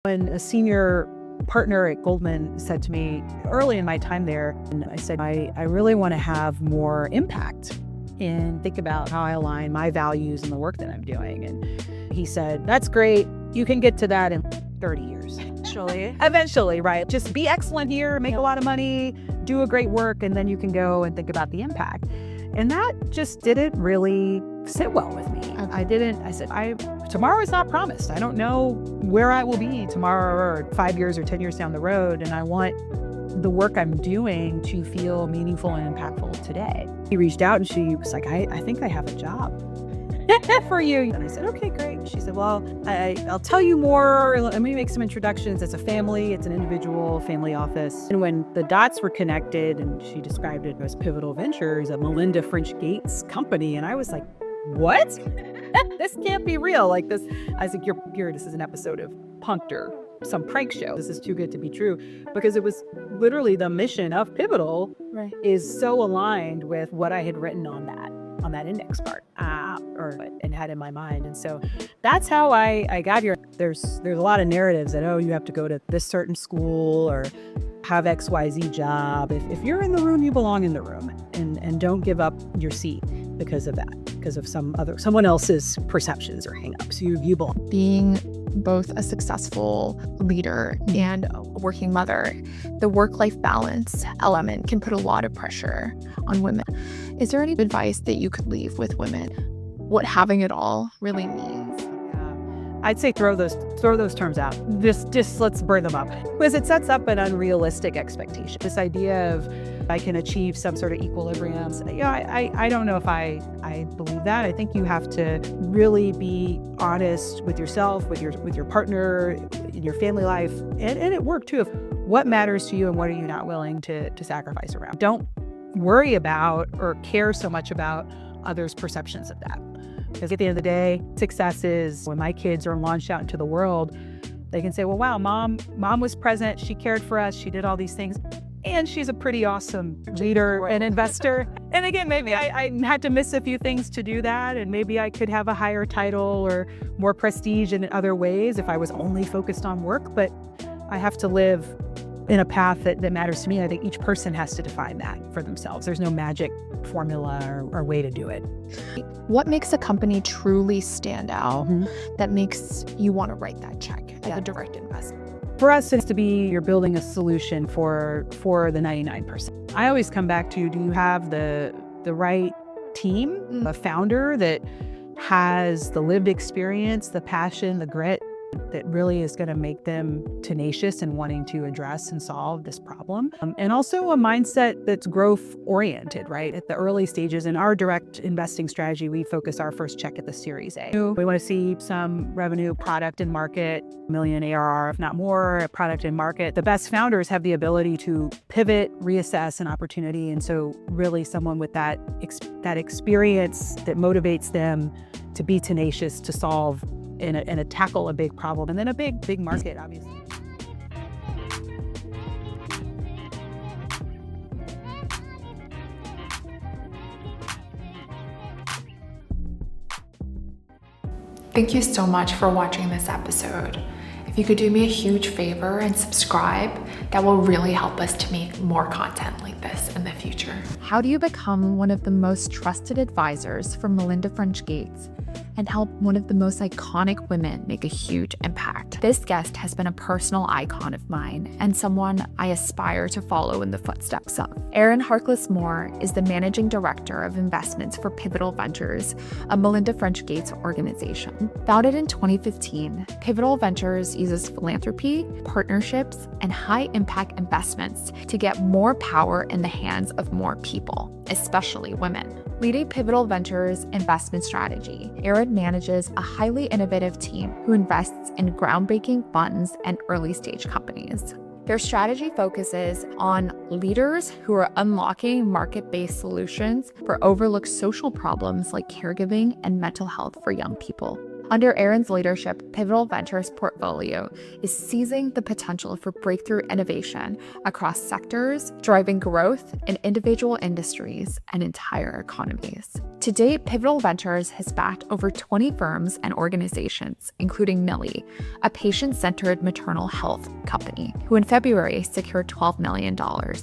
When a senior partner at Goldman said to me early in my time there, and I said, I really want to have more impact and think about how I align my values and the work that I'm doing. And he said, that's great. You can get to that in 30 years. Eventually, right? Just be excellent here, make a lot of money, do a great work, and then you can go and think about the impact. And that just didn't really sit well with me. I said, tomorrow is not promised. I don't know where I will be tomorrow or 5 years or 10 years down the road. And I want the work I'm doing to feel meaningful and impactful today. He reached out and she was like, I think I have a job for you. And I said, okay, great. She said, well, I'll tell you more. Let me make some introductions. It's a family. It's an individual family office. And when the dots were connected, and she described it as Pivotal Ventures, a Melinda French Gates company. And I was like, what? This can't be real. Like this, I was like, this is an episode of Punked or some prank show. This is too good to be true, because it was literally the mission of Pivotal is so aligned with what I had written on that index card and had in my mind. And so that's how I got here. There's a lot of narratives that, you have to go to this certain school or have XYZ job. If you're in the room, you belong in the room, and don't give up your seat because of that, because of someone else's perceptions or hangups. You belong. Being both a successful leader and a working mother, the work-life balance element can put a lot of pressure on women. Is there any advice that you could leave with women, what having it all really means? I'd say throw those terms out. Just let's burn them up, because it sets up an unrealistic expectation. This idea of I can achieve some sort of equilibrium. I don't know if I believe that. I think you have to really be honest with yourself, with your partner, in your family life, and at work too. Of what matters to you and what are you not willing to sacrifice around. Don't worry about or care so much about others' perceptions of that. Because at the end of the day, success is when my kids are launched out into the world, they can say, well, wow, mom was present. She cared for us. She did all these things. And she's a pretty awesome leader and investor. And again, maybe I had to miss a few things to do that. And maybe I could have a higher title or more prestige in other ways if I was only focused on work. But I have to live in a path that matters to me. I think each person has to define that for themselves. There's no magic formula or way to do it. What makes a company truly stand out that makes you want to write that check as a direct investment? For us, it's to be you're building a solution for the 99%. I always come back to, do you have the right team, a founder that has the lived experience, the passion, the grit that really is going to make them tenacious and wanting to address and solve this problem. And also a mindset that's growth oriented, right? At the early stages in our direct investing strategy, we focus our first check at the Series A. We want to see some revenue, product in market, million ARR, if not more, product in market. The best founders have the ability to pivot, reassess an opportunity. And so really someone with that experience that motivates them to be tenacious, to solve and tackle a big problem, and then a big market, obviously. Thank you so much for watching this episode. If you could do me a huge favor and subscribe, that will really help us to make more content like this in the future. How do you become one of the most trusted advisors for Melinda French Gates and help one of the most iconic women make a huge impact? This guest has been a personal icon of mine and someone I aspire to follow in the footsteps of. Erin Harkless Moore is the Managing Director of Investments for Pivotal Ventures, a Melinda French Gates organization. Founded in 2015, Pivotal Ventures uses philanthropy, partnerships, and high-impact investments to get more power in the hands of more people, especially women. Leading Pivotal Ventures' investment strategy, Erin manages a highly innovative team who invests in groundbreaking funds and early-stage companies. Their strategy focuses on leaders who are unlocking market-based solutions for overlooked social problems like caregiving and mental health for young people. Under Erin's leadership, Pivotal Ventures' portfolio is seizing the potential for breakthrough innovation across sectors, driving growth in individual industries and entire economies. To date, Pivotal Ventures has backed over 20 firms and organizations, including Millie, a patient-centered maternal health company, who in February secured $12 million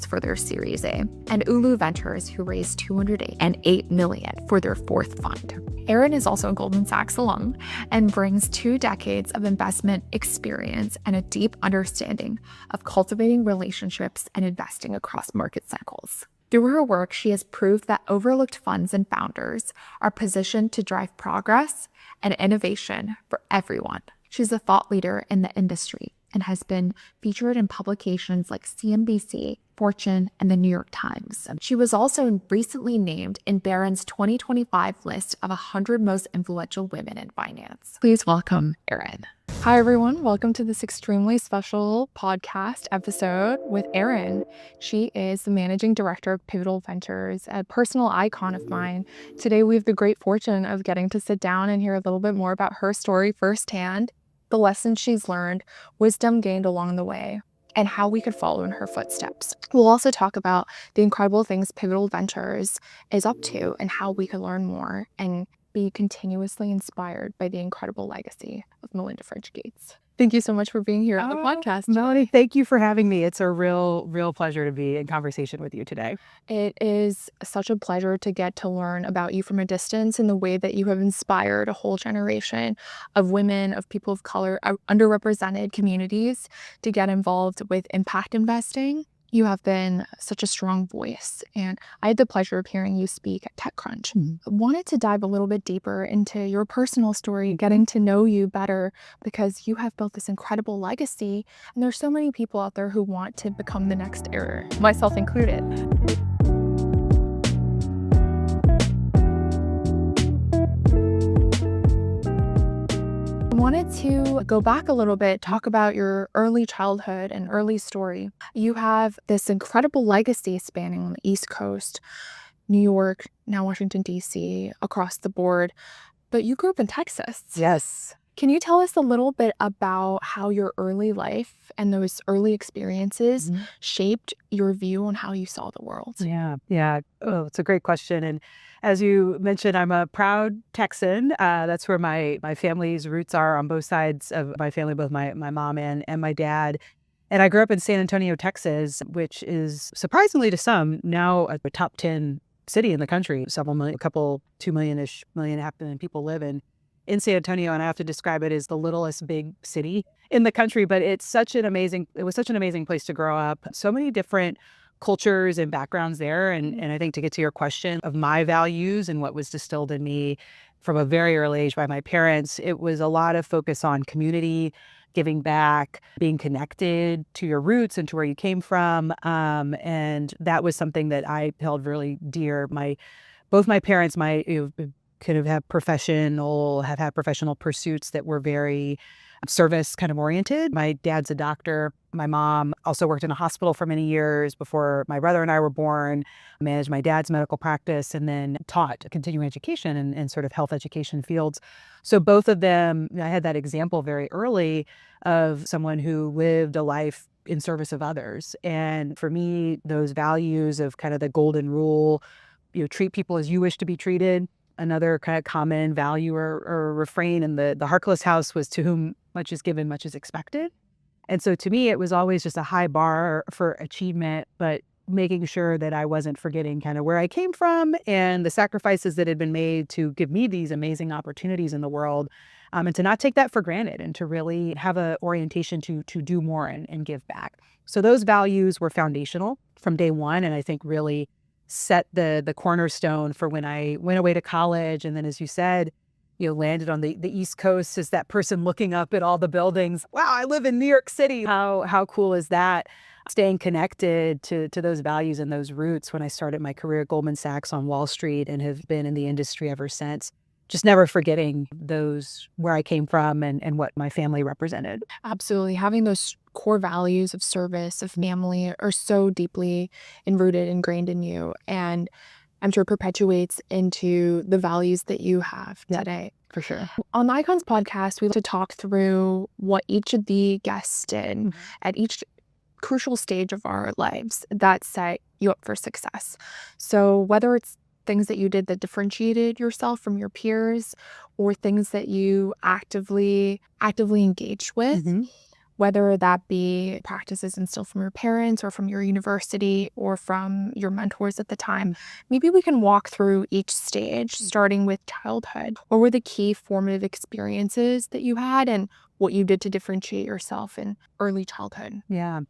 for their Series A, and Ulu Ventures, who raised $208 million for their fourth fund. Erin is also a Goldman Sachs alum and brings 2 decades of investment experience and a deep understanding of cultivating relationships and investing across market cycles. Through her work, she has proved that overlooked funds and founders are positioned to drive progress and innovation for everyone. She's a thought leader in the industry and has been featured in publications like CNBC, Fortune, and the New York Times. She was also recently named in Barron's 2025 list of 100 most influential women in finance. Please welcome Erin. Hi, everyone. Welcome to this extremely special podcast episode with Erin. She is the managing director of Pivotal Ventures, a personal icon of mine. Today, we have the great fortune of getting to sit down and hear a little bit more about her story firsthand, the lessons she's learned, wisdom gained along the way, and how we could follow in her footsteps. We'll also talk about the incredible things Pivotal Ventures is up to and how we could learn more and be continuously inspired by the incredible legacy of Melinda French Gates. Thank you so much for being here on the podcast. Melanie, thank you for having me. It's a real pleasure to be in conversation with you today. It is such a pleasure to get to learn about you from a distance and the way that you have inspired a whole generation of women, of people of color, underrepresented communities to get involved with impact investing. You have been such a strong voice, and I had the pleasure of hearing you speak at TechCrunch. I wanted to dive a little bit deeper into your personal story, getting to know you better, because you have built this incredible legacy, and there's so many people out there who want to become the next Erin, myself included. I wanted to go back a little bit, talk about your early childhood and early story. You have this incredible legacy spanning the East Coast, New York, now Washington, D.C., across the board, but you grew up in Texas. Yes. Can you tell us a little bit about how your early life and those early experiences shaped your view on how you saw the world? Yeah. Oh, it's a great question. And as you mentioned, I'm a proud Texan. That's where my family's roots are on both sides of my family, both my mom and my dad. And I grew up in San Antonio, Texas, which is surprisingly to some now a top 10 city in the country. Several million, a couple, 2 million-ish, 1.5 million people live in San Antonio, and I have to describe it as the littlest big city in the country, but it was such an amazing place to grow up. So many different cultures and backgrounds there. And I think to get to your question of my values and what was distilled in me from a very early age by my parents, it was a lot of focus on community, giving back, being connected to your roots and to where you came from. And that was something that I held really dear. Both my parents, could have had professional pursuits that were very service kind of oriented. My dad's a doctor. My mom also worked in a hospital for many years before my brother and I were born, managed my dad's medical practice, and then taught continuing education and sort of health education fields. So both of them, I had that example very early of someone who lived a life in service of others. And for me, those values of kind of the golden rule, treat people as you wish to be treated. Another kind of common value or refrain in the Harkless house was, to whom much is given, much is expected. And so to me, it was always just a high bar for achievement, but making sure that I wasn't forgetting kind of where I came from and the sacrifices that had been made to give me these amazing opportunities in the world, and to not take that for granted and to really have an orientation to do more and give back. So those values were foundational from day one, and I think really set the cornerstone for when I went away to college. And then, as you said, landed on the East Coast as that person looking up at all the buildings. Wow, I live in New York City. How cool is that? Staying connected to those values and those roots when I started my career at Goldman Sachs on Wall Street and have been in the industry ever since. Just never forgetting where I came from and what my family represented. Absolutely. Having those core values of service, of family are so deeply ingrained in you. And I'm sure perpetuates into the values that you have today. For sure. On the Icons podcast, we like to talk through what each of the guests did at each crucial stage of our lives that set you up for success. So whether it's things that you did that differentiated yourself from your peers, or things that you actively engaged with? Mhm. Whether that be practices instilled from your parents or from your university or from your mentors at the time. Maybe we can walk through each stage, starting with childhood. What were the key formative experiences that you had and what you did to differentiate yourself in early childhood? Yeah.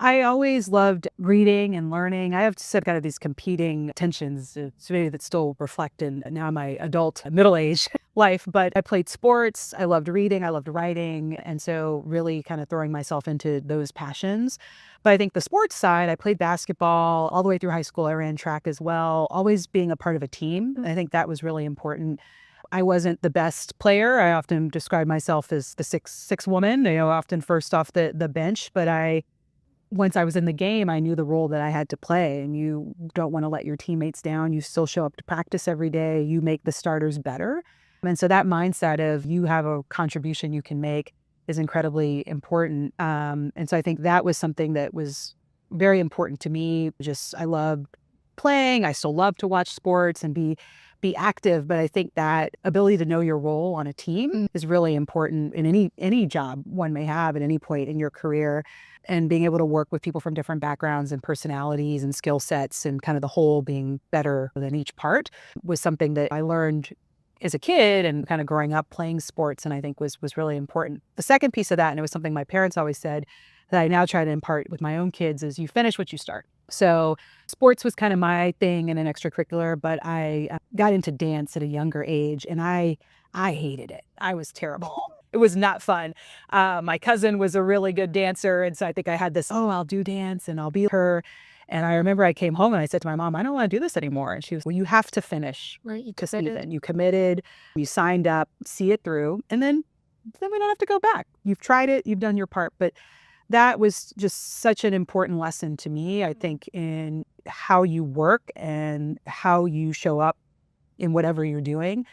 I always loved reading and learning. I have said kind of these competing tensions, so maybe that still reflect in now my adult middle age life. But I played sports. I loved reading. I loved writing. And so really kind of throwing myself into those passions. But I think the sports side, I played basketball all the way through high school. I ran track as well, always being a part of a team. I think that was really important. I wasn't the best player. I often describe myself as the six woman, often first off the bench. But once I was in the game, I knew the role that I had to play. And you don't want to let your teammates down. You still show up to practice every day. You make the starters better. And so that mindset of you have a contribution you can make is incredibly important. And so I think that was something that was very important to me. I love playing. I still love to watch sports and be active. But I think that ability to know your role on a team is really important in any job one may have at any point in your career. And being able to work with people from different backgrounds and personalities and skill sets and kind of the whole being better than each part was something that I learned as a kid and kind of growing up playing sports, and I think was really important. The second piece of that, and it was something my parents always said that I now try to impart with my own kids, is you finish what you start. So sports was kind of my thing and an extracurricular, but I got into dance at a younger age, and I hated it. I was terrible. It was not fun. My cousin was a really good dancer, and so I think I had this, I'll do dance and I'll be her. And I remember I came home and I said to my mom, I don't want to do this anymore. And she was, well, you have to finish the season. You committed, you signed up, see it through, and then we don't have to go back. You've tried it, you've done your part. But that was just such an important lesson to me, I think, in how you work and how you show up in whatever you're doing.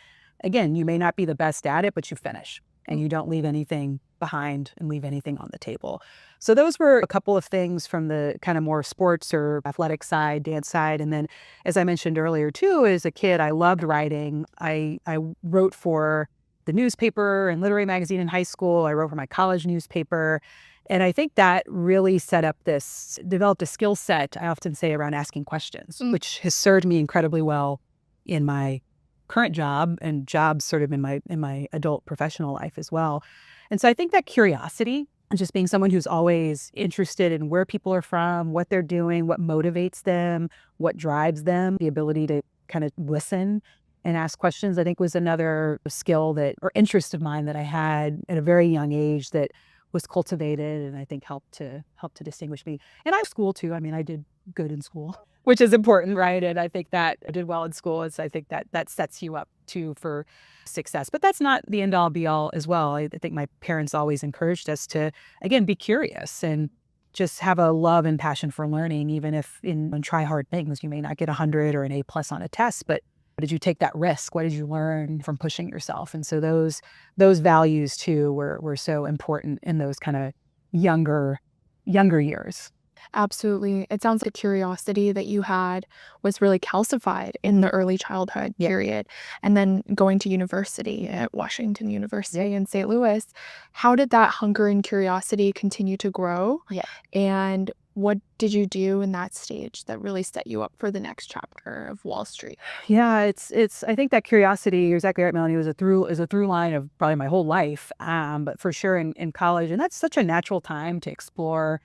Again, you may not be the best at it, but you finish and you don't leave anything behind and leave anything on the table. So those were a couple of things from the kind of more sports or athletic side, dance side. And then, as I mentioned earlier too, as a kid, I loved writing. I wrote for the newspaper and literary magazine in high school. I wrote for my college newspaper. And I think that really developed a skill set, I often say, around asking questions, which has served me incredibly well in my current job and jobs sort of in my adult professional life as well. And so I think that curiosity and just being someone who's always interested in where people are from, what they're doing, what motivates them, what drives them, the ability to kind of listen and ask questions, I think was another skill or interest of mine that I had at a very young age that was cultivated and I think helped to distinguish me. And I have school too. I mean, I did good in school, which is important, right? And I think that I did well in school. So I think that sets you up too for success. But that's not the end all be all as well. I think my parents always encouraged us to, again, be curious and just have a love and passion for learning, even if in try hard things, you may not get 100 or an A+ on a test, but did you take that risk? What did you learn from pushing yourself? And so those values too were so important in those kind of younger years. Absolutely. It sounds like the curiosity that you had was really calcified in the early childhood period. And then going to university at Washington University in St. Louis, how did that hunger and curiosity continue to grow? Yeah. And what did you do in that stage that really set you up for the next chapter of Wall Street? Yeah, it's I think that curiosity, you're exactly right, Melanie, is a through line of probably my whole life. But for sure in college, and that's such a natural time to explore.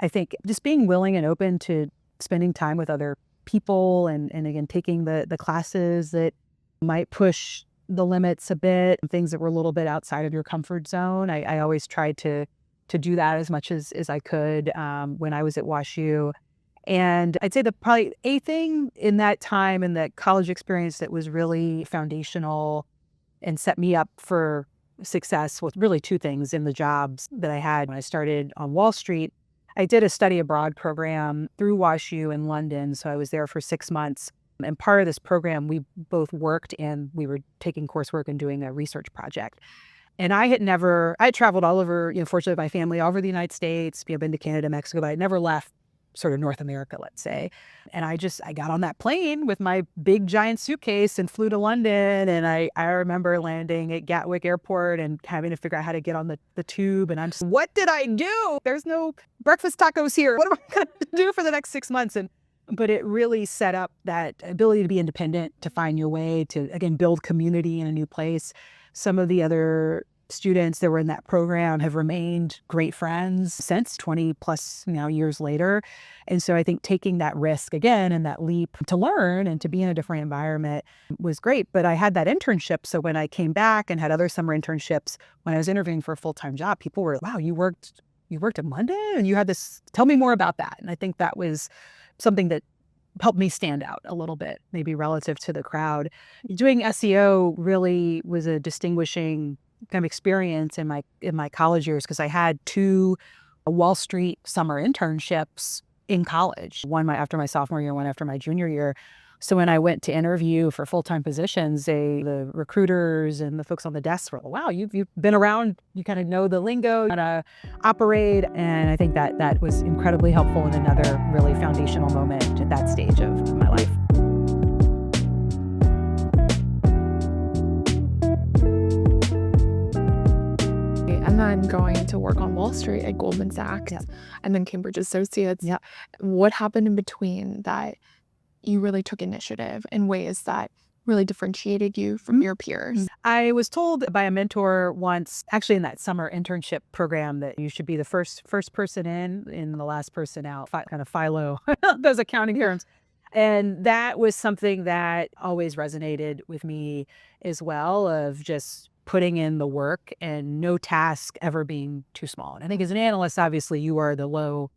I think just being willing and open to spending time with other people and again, taking the classes that might push the limits a bit, things that were a little bit outside of your comfort zone. I always tried to do that as much as I could when I was at WashU. And I'd say probably a thing in that time in that college experience that was really foundational and set me up for success with really two things in the jobs that I had when I started on Wall Street. I did a study abroad program through WashU in London. So I was there for 6 months. And part of this program, we both worked and we were taking coursework and doing a research project. And I had traveled all over, fortunately with my family, all over the United States, been to Canada, Mexico, but I never left sort of North America, let's say. And I got on that plane with my big giant suitcase and flew to London. And I remember landing at Gatwick Airport and having to figure out how to get on the tube. And I'm just, what did I do? There's no breakfast tacos here. What am I going to do for the next 6 months? But it really set up that ability to be independent, to find your way, to, again, build community in a new place. Some of the other students that were in that program have remained great friends since 20 plus years later. And so I think taking that risk again and that leap to learn and to be in a different environment was great. But I had that internship. So when I came back and had other summer internships, when I was interviewing for a full-time job, people were, wow, you worked in London and you had this, tell me more about that. And I think that was something that helped me stand out a little bit, maybe relative to the crowd. Doing SEO really was a distinguishing kind of experience in my college years, because I had 2 Wall Street summer internships in college, one after my sophomore year, one after my junior year. So when I went to interview for full-time positions, the recruiters and the folks on the desk were, wow, you've been around, you kind of know the lingo, how to operate. And I think that was incredibly helpful in another really foundational moment at that stage of my life. And then going to work on Wall Street at Goldman Sachs and then Cambridge Associates. Yeah. What happened in between that you really took initiative in ways that really differentiated you from your peers? I was told by a mentor once, actually in that summer internship program, that you should be the first person in and the last person out, kind of philo, those accounting terms. And that was something that always resonated with me as well, of just putting in the work and no task ever being too small. And I think as an analyst, obviously you are the low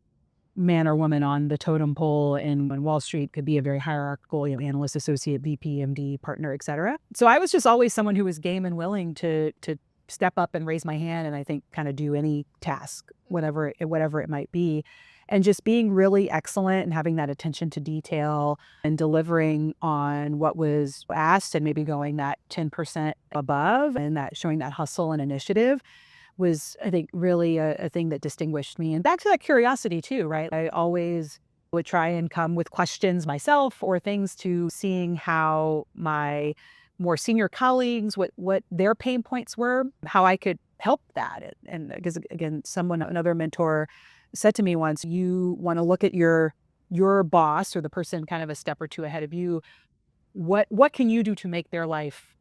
man or woman on the totem pole, and when Wall Street could be a very hierarchical, analyst, associate, VP, MD, partner, et cetera. So I was just always someone who was game and willing to step up and raise my hand, and I think kind of do any task, whatever it might be. And just being really excellent and having that attention to detail and delivering on what was asked and maybe going that 10% above, and that showing that hustle and initiative was, I think, really a thing that distinguished me. And back to that curiosity too, right? I always would try and come with questions myself or things to seeing how my more senior colleagues, what their pain points were, how I could help that. And because again, another mentor said to me once, you want to look at your boss or the person kind of a step or two ahead of you. What can you do to make their life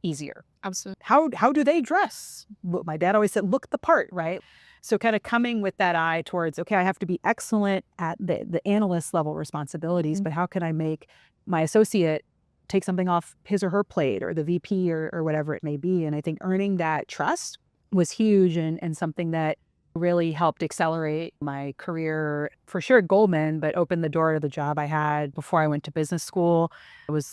easier? Absolutely. How do they dress? My dad always said, look the part, right? So kind of coming with that eye towards, okay, I have to be excellent at the analyst level responsibilities, but how can I make my associate take something off his or her plate, or the VP or whatever it may be? And I think earning that trust was huge and something that really helped accelerate my career for sure at Goldman, but opened the door to the job I had before I went to business school.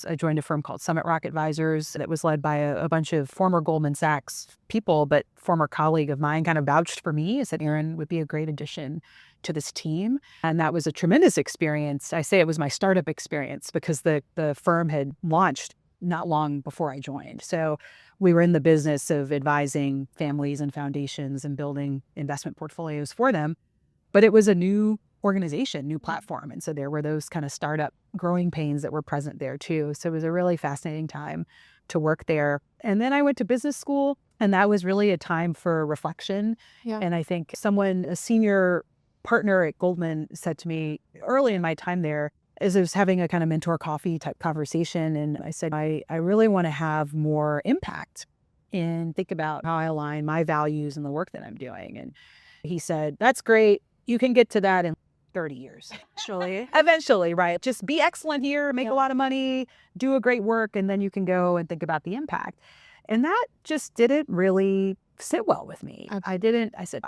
I joined a firm called Summit Rock Advisors that was led by a bunch of former Goldman Sachs people, but former colleague of mine kind of vouched for me and said, Erin would be a great addition to this team. And that was a tremendous experience. I say it was my startup experience because the firm had launched not long before I joined. So we were in the business of advising families and foundations and building investment portfolios for them. But it was a new organization, new platform. And so there were those kind of startup growing pains that were present there too. So it was a really fascinating time to work there. And then I went to business school, and that was really a time for reflection. Yeah. And I think a senior partner at Goldman said to me early in my time there, as I was having a kind of mentor coffee type conversation, and I said, I really want to have more impact and think about how I align my values and the work that I'm doing. And he said, that's great. You can get to that in 30 years. Eventually, right? Just be excellent here, make a lot of money, do a great work, and then you can go and think about the impact. And that just didn't really sit well with me. I said,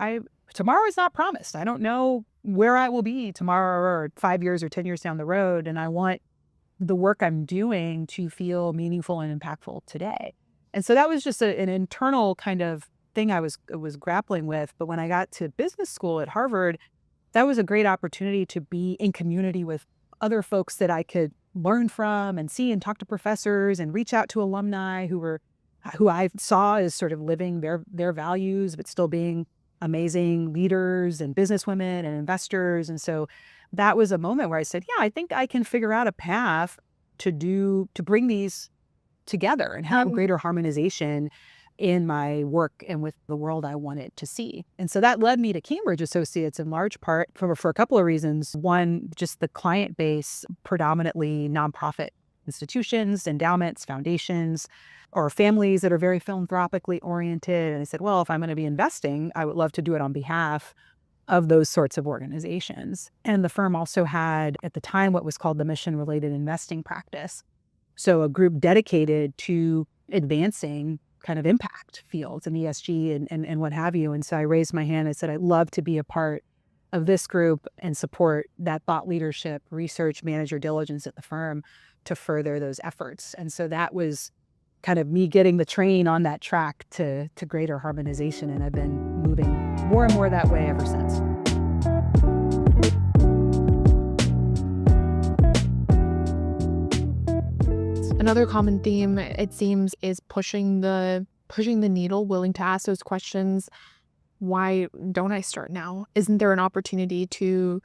tomorrow is not promised. I don't know where I will be tomorrow or 5 years or 10 years down the road. And I want the work I'm doing to feel meaningful and impactful today. And so that was just an internal kind of thing I was grappling with. But when I got to business school at Harvard, that was a great opportunity to be in community with other folks that I could learn from and see and talk to professors and reach out to alumni who I saw as sort of living their values, but still being amazing leaders and businesswomen and investors. And so that was a moment where I said, yeah, I think I can figure out a path to bring these together and have greater harmonization in my work and with the world I wanted to see. And so that led me to Cambridge Associates in large part for a couple of reasons. One, just the client base, predominantly nonprofit institutions, endowments, foundations, or families that are very philanthropically oriented. And I said, well, if I'm going to be investing, I would love to do it on behalf of those sorts of organizations. And the firm also had, at the time, what was called the mission-related investing practice. So a group dedicated to advancing kind of impact fields and ESG and what have you. And so I raised my hand and said, I'd love to be a part of this group and support that thought leadership, research, manager diligence at the firm to further those efforts. And so that was kind of me getting the train on that track to greater harmonization. And I've been moving more and more that way ever since. Another common theme, it seems, is pushing the needle, willing to ask those questions. Why don't I start now? Isn't there an opportunity to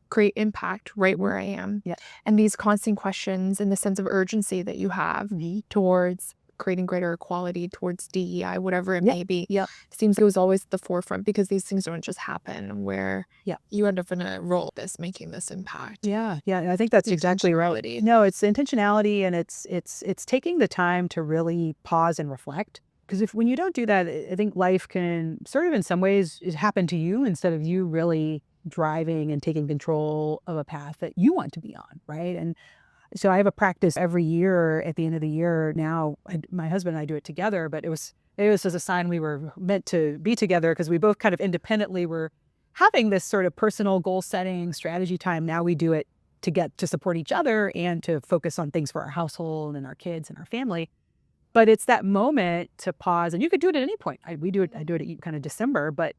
create impact right where I am? Yeah. And these constant questions and the sense of urgency that you have towards creating greater equality, towards DEI, whatever it may be, seems it was always at the forefront, because these things don't just happen where you end up in a role that's making this impact. Yeah, I think that's exactly right. No, it's intentionality, and it's taking the time to really pause and reflect. Because when you don't do that, I think life can sort of in some ways happen to you instead of you really driving and taking control of a path that you want to be on, right? And so I have a practice every year at the end of the year. Now, my husband and I do it together, but it was as a sign we were meant to be together, because we both kind of independently were having this sort of personal goal setting strategy time. Now we do it to support each other and to focus on things for our household and our kids and our family. But it's that moment to pause, and you could do it at any point. I do it at kind of December, but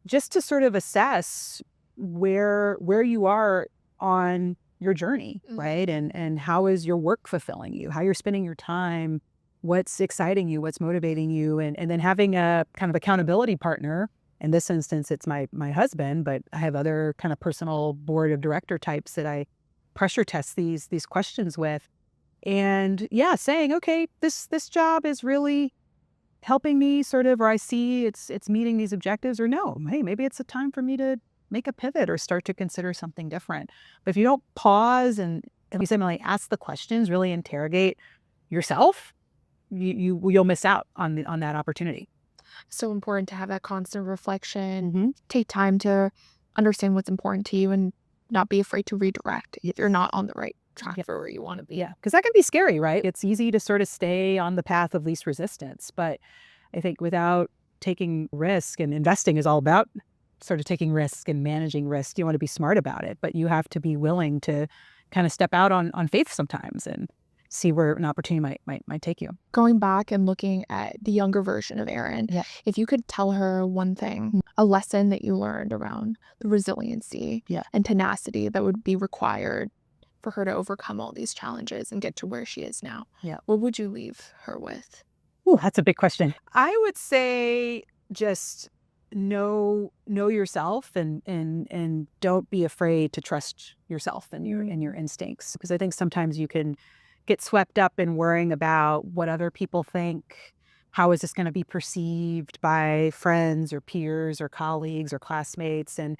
just to sort of assess where you are on your journey, right? And how is your work fulfilling you? How you're spending your time? What's exciting you? What's motivating you? And then having a kind of accountability partner. In this instance, it's my husband, but I have other kind of personal board of director types that I pressure test these questions with. And saying, okay, this job is really helping me sort of, or I see it's meeting these objectives, or no, hey, maybe it's a time for me to make a pivot or start to consider something different. But if you don't pause and you say, Melanie, ask the questions, really interrogate yourself, you'll miss out on that opportunity. So important to have that constant reflection, take time to understand what's important to you and not be afraid to redirect if you're not on the right track for where you want to be. Yeah, because that can be scary, right? It's easy to sort of stay on the path of least resistance. But I think without taking risk, and investing is all about sort of taking risk and managing risk. You want to be smart about it, but you have to be willing to kind of step out on faith sometimes and see where an opportunity might take you. Going back and looking at the younger version of Erin, if you could tell her one thing, a lesson that you learned around the resiliency and tenacity that would be required for her to overcome all these challenges and get to where she is now, what would you leave her with? Ooh, that's a big question. I would say just know yourself and don't be afraid to trust yourself and your instincts, because I think sometimes you can get swept up in worrying about what other people think. How is this going to be perceived by friends or peers or colleagues or classmates? And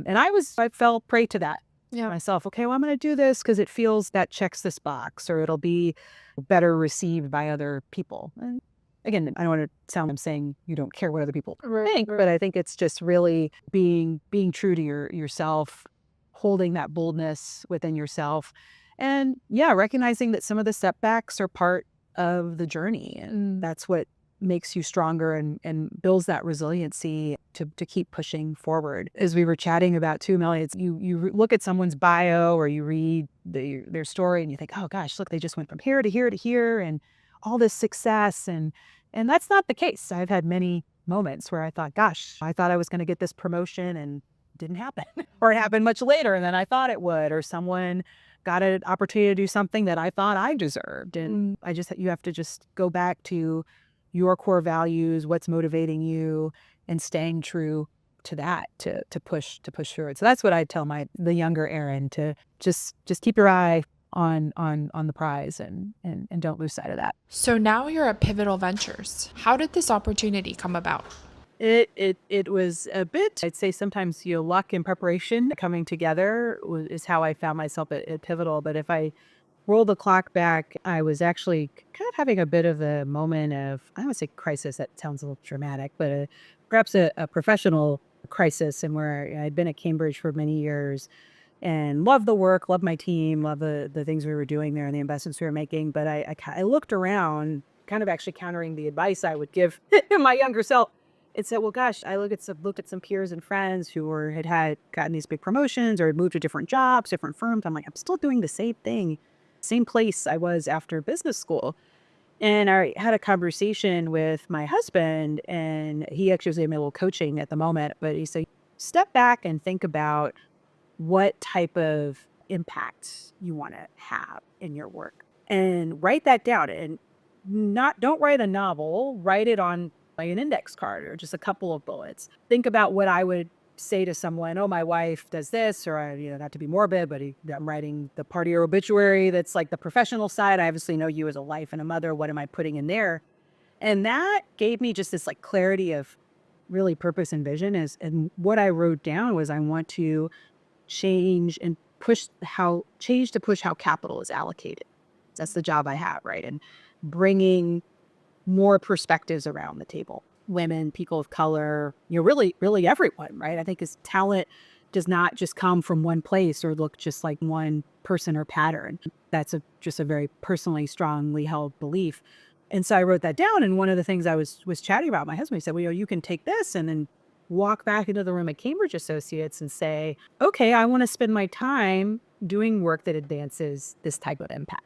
I fell prey to that myself. Okay, well, I'm going to do this because it feels that checks this box, or it'll be better received by other people. And again, I don't want to sound I'm saying you don't care what other people think, but I think it's just really being true to yourself, holding that boldness within yourself, and recognizing that some of the setbacks are part of the journey, and that's what makes you stronger and builds that resiliency to keep pushing forward. As we were chatting about too, Melly, it's you look at someone's bio or you read their story and you think, oh gosh, look, they just went from here to here to here and all this success, and that's not the case. I've had many moments where I thought, gosh, I thought I was going to get this promotion and it didn't happen, or it happened much later than I thought it would, or someone got an opportunity to do something that I thought I deserved. And you have to just go back to your core values, what's motivating you, and staying true to that to push through it. So that's what I tell the younger Erin, to just keep your eye on the prize and don't lose sight of that. So now you're at Pivotal Ventures. How did this opportunity come about? It was a bit, I'd say sometimes, luck and preparation coming together is how I found myself at Pivotal. But if I roll the clock back, I was actually kind of having a bit of a moment of, I would say crisis, that sounds a little dramatic, but perhaps a professional crisis, and where I'd been at Cambridge for many years and loved the work, loved my team, loved the things we were doing there and the investments we were making. But I looked around, kind of actually countering the advice I would give my younger self. It said, well, gosh, I looked at some peers and friends who had gotten these big promotions or had moved to different jobs, different firms. I'm like, I'm still doing the same thing, same place I was after business school. And I had a conversation with my husband, and he actually was giving me a little coaching at the moment, but he said, step back and think about what type of impact you want to have in your work, and write that down. And don't write a novel, write it on like an index card or just a couple of bullets. Think about what I would say to someone. Oh, my wife does this, or not to be morbid, but I'm writing the part of your obituary that's like the professional side. I obviously know you as a wife and a mother. What am I putting in there? And that gave me just this like clarity of really purpose and vision. And what I wrote down was, I want to change to push how capital is allocated. That's the job I have, right? And bringing more perspectives around the table. Women, people of color, really everyone, right? I think his talent does not just come from one place or look just like one person or pattern. That's just a very personally strongly held belief. And so I wrote that down. And one of the things I was chatting about, my husband, he said, well, you can take this and then walk back into the room at Cambridge Associates and say, okay, I want to spend my time doing work that advances this type of impact.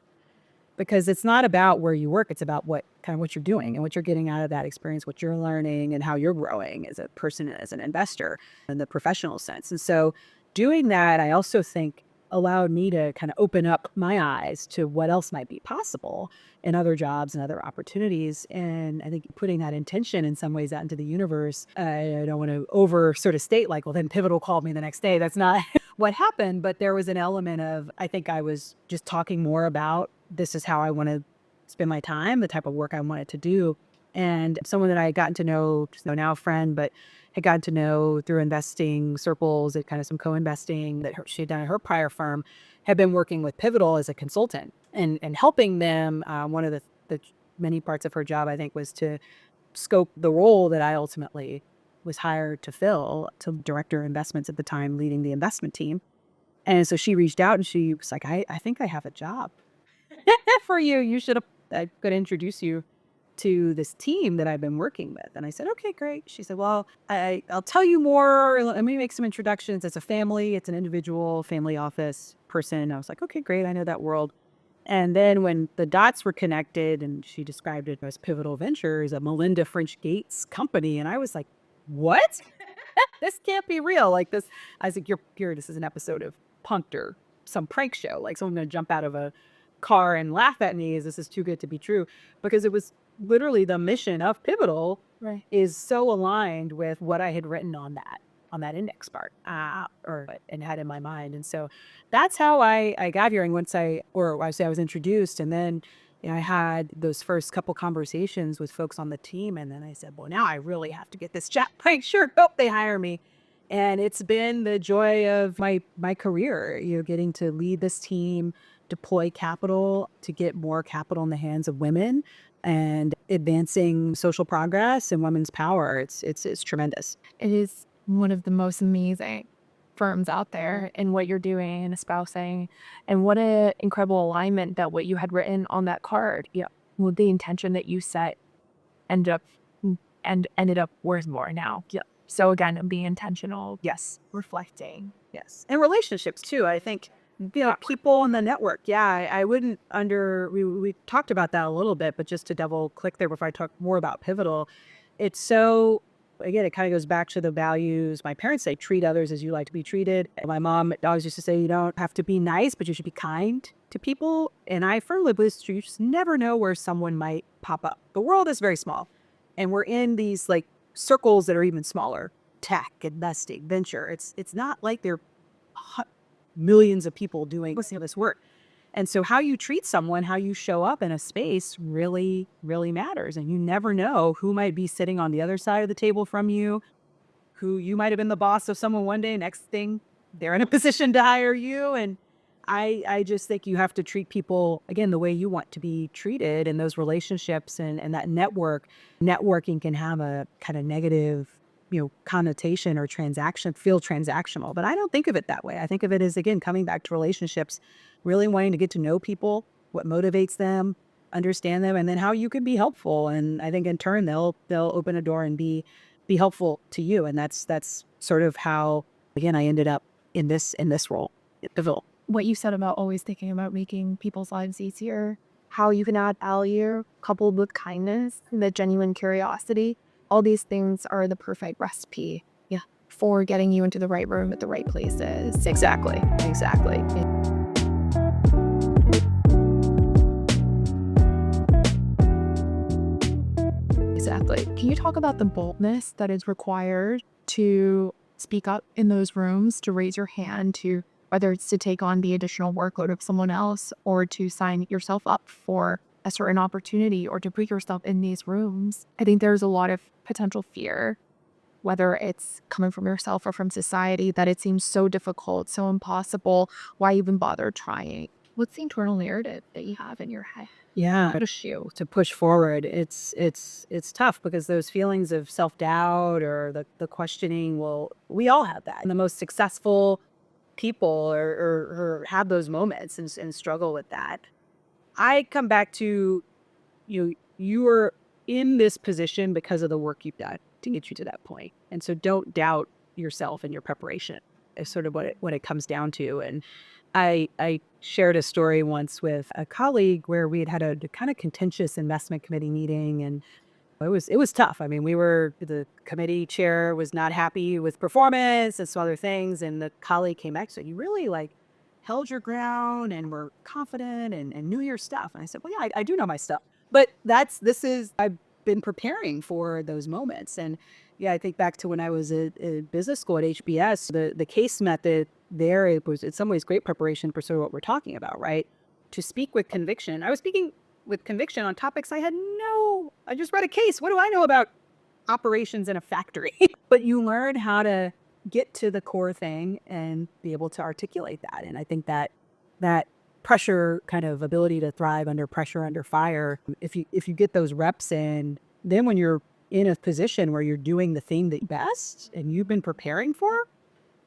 Because it's not about where you work, it's about what you're doing and what you're getting out of that experience, what you're learning and how you're growing as a person, as an investor in the professional sense. And so doing that, I also think, allowed me to kind of open up my eyes to what else might be possible in other jobs and other opportunities. And I think putting that intention in some ways out into the universe, I don't want to over sort of state like, well, then Pivotal called me the next day. That's not what happened. But there was an element of, I think I was just talking more about, this is how I want to spend my time, the type of work I wanted to do. And someone that I had gotten to know, now a friend, but had gotten to know through investing circles and kind of some co-investing that she had done at her prior firm, had been working with Pivotal as a consultant and helping them. One of the many parts of her job, I think, was to scope the role that I ultimately was hired to fill, to director of investments at the time, leading the investment team. And so she reached out and she was like, I think I have a job for you. I could introduce you to this team that I've been working with. And I said, okay, great. She said, well, I'll tell you more. Let me make some introductions. It's a family. It's an individual family office person. I was like, okay, great. I know that world. And then when the dots were connected and she described it as Pivotal Ventures, a Melinda French Gates company. And I was like, what? This can't be real. Like this, I was like, this is an episode of Punked or some prank show. Like someone's going to jump out of a car and laugh at me. This is too good to be true. Because it was literally the mission of Pivotal, right, is so aligned with what I had written on that index card and had in my mind. And so that's how I got here. And I was introduced, and then I had those first couple conversations with folks on the team. And then I said, well, now I really have to get this job. Like, sure, hope they hire me. And it's been the joy of my career, getting to lead this team, deploy capital to get more capital in the hands of women and advancing social progress and women's power. It's tremendous. It is one of the most amazing firms out there in what you're doing and espousing. And what an incredible alignment that what you had written on that card, with the intention that you set ended up worth more now. Yeah. So again, being intentional. Yes. Reflecting. Yes. And relationships too. I think, people in the network. Yeah. I wouldn't we talked about that a little bit, but just to double click there before I talk more about Pivotal, it's so, again, it kind of goes back to the values. My parents say, treat others as you like to be treated. And my mom always used to say, you don't have to be nice, but you should be kind to people. And I firmly believe you just never know where someone might pop up. The world is very small, and we're in these like circles that are even smaller tech, investing, venture. It's not like there are millions of people doing this work. And so how you treat someone, how you show up in a space really, really matters. And you never know who might be sitting on the other side of the table from you, who you might have been the boss of someone one day, next thing they're in a position to hire you. And I just think you have to treat people, again, the way you want to be treated in those relationships and that networking can have a kind of negative, connotation or feel transactional. But I don't think of it that way. I think of it as, again, coming back to relationships, really wanting to get to know people, what motivates them, understand them, and then how you can be helpful. And I think in turn, they'll open a door and be helpful to you. And that's sort of how, again, I ended up in this role at Pivotal. What you said about always thinking about making people's lives easier, how you can add value coupled with kindness and the genuine curiosity. All these things are the perfect recipe for getting you into the right room at the right places. Exactly. Exactly. Can you talk about the boldness that is required to speak up in those rooms, to raise your hand, to whether it's to take on the additional workload of someone else or to sign yourself up for a certain opportunity or to put yourself in these rooms? I think there's a lot of potential fear, whether it's coming from yourself or from society, that it seems so difficult, so impossible. Why even bother trying? What's the internal narrative that you have in your head? Yeah, to push forward. It's tough because those feelings of self-doubt or the questioning, we all have that. And the most successful people or have those moments and struggle with that. I come back to you are in this position because of the work you've done to get you to that point. And so don't doubt yourself and your preparation is sort of what it comes down to. And I shared a story once with a colleague where we had a kind of contentious investment committee meeting, and it was tough. I mean, the committee chair was not happy with performance and some other things, and the colleague came back and said, "You really held your ground and were confident and knew your stuff." And I said, "Well, yeah, I do know my stuff, but I've been preparing for those moments." And yeah, I think back to when I was at business school at HBS, the case method there, it was in some ways great preparation for sort of what we're talking about, right? To speak with conviction. I was speaking with conviction on topics I just read a case. What do I know about operations in a factory? But you learn how to get to the core thing and be able to articulate that. And I think that pressure, kind of ability to thrive under pressure, under fire, if you get those reps in, then when you're in a position where you're doing the thing that best and you've been preparing for,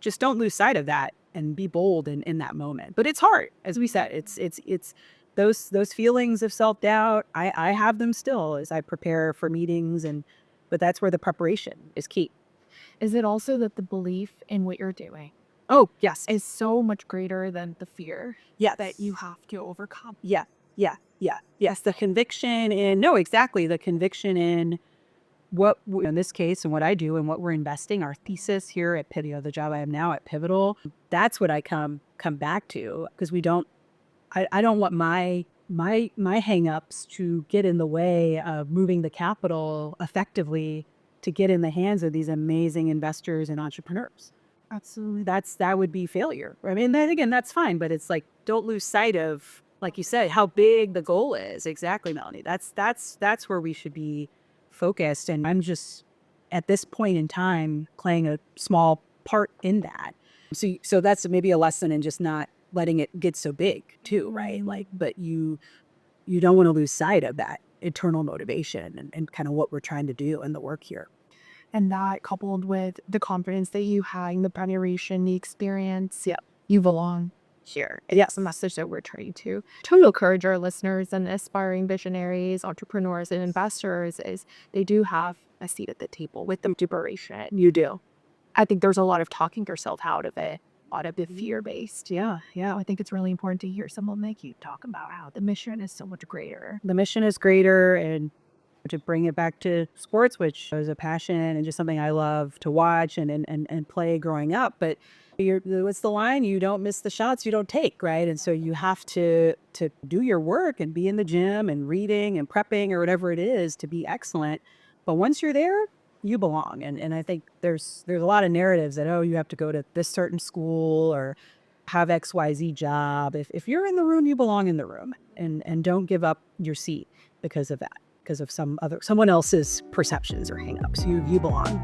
just don't lose sight of that and be bold in that moment. But it's hard, as we said. It's those feelings of self-doubt. I have them still as I prepare for meetings, but that's where the preparation is key. Is it also that the belief in what you're doing Oh, yes. is so much greater than the fear Yes. that you have to overcome? Yeah. Yes. The conviction the conviction in what in this case and what I do and what we're investing, our thesis here at Pivotal, the job I am now at Pivotal, that's what I come back to, because I don't want my hangups to get in the way of moving the capital effectively to get in the hands of these amazing investors and entrepreneurs. Absolutely. That would be failure. I mean, then again, that's fine, but it's don't lose sight of, like you said, how big the goal is. Exactly, Melanie. That's where we should be focused. And I'm just at this point in time playing a small part in that. So that's maybe a lesson in just not letting it get so big too, right? But you don't want to lose sight of that internal motivation and kind of what we're trying to do in the work here. And that coupled with the confidence that you had, the preparation, the experience, you belong here. It's a message that we're trying to encourage our listeners and aspiring visionaries, entrepreneurs, and investors is they do have a seat at the table with the preparation. You do. I think there's a lot of talking yourself out of it, a lot of it fear-based. Yeah. I think it's really important to hear someone like you talk about how the mission is so much greater. The mission is greater, and to bring it back to sports, which is a passion and just something I love to watch and play growing up. But what's the line? You don't miss the shots you don't take, right? And so you have to do your work and be in the gym and reading and prepping or whatever it is to be excellent. But once you're there, you belong. And I think there's a lot of narratives that, oh, you have to go to this certain school or have XYZ job. If you're in the room, you belong in the room, and don't give up your seat because of that, because of someone else's perceptions or hangups. You belong.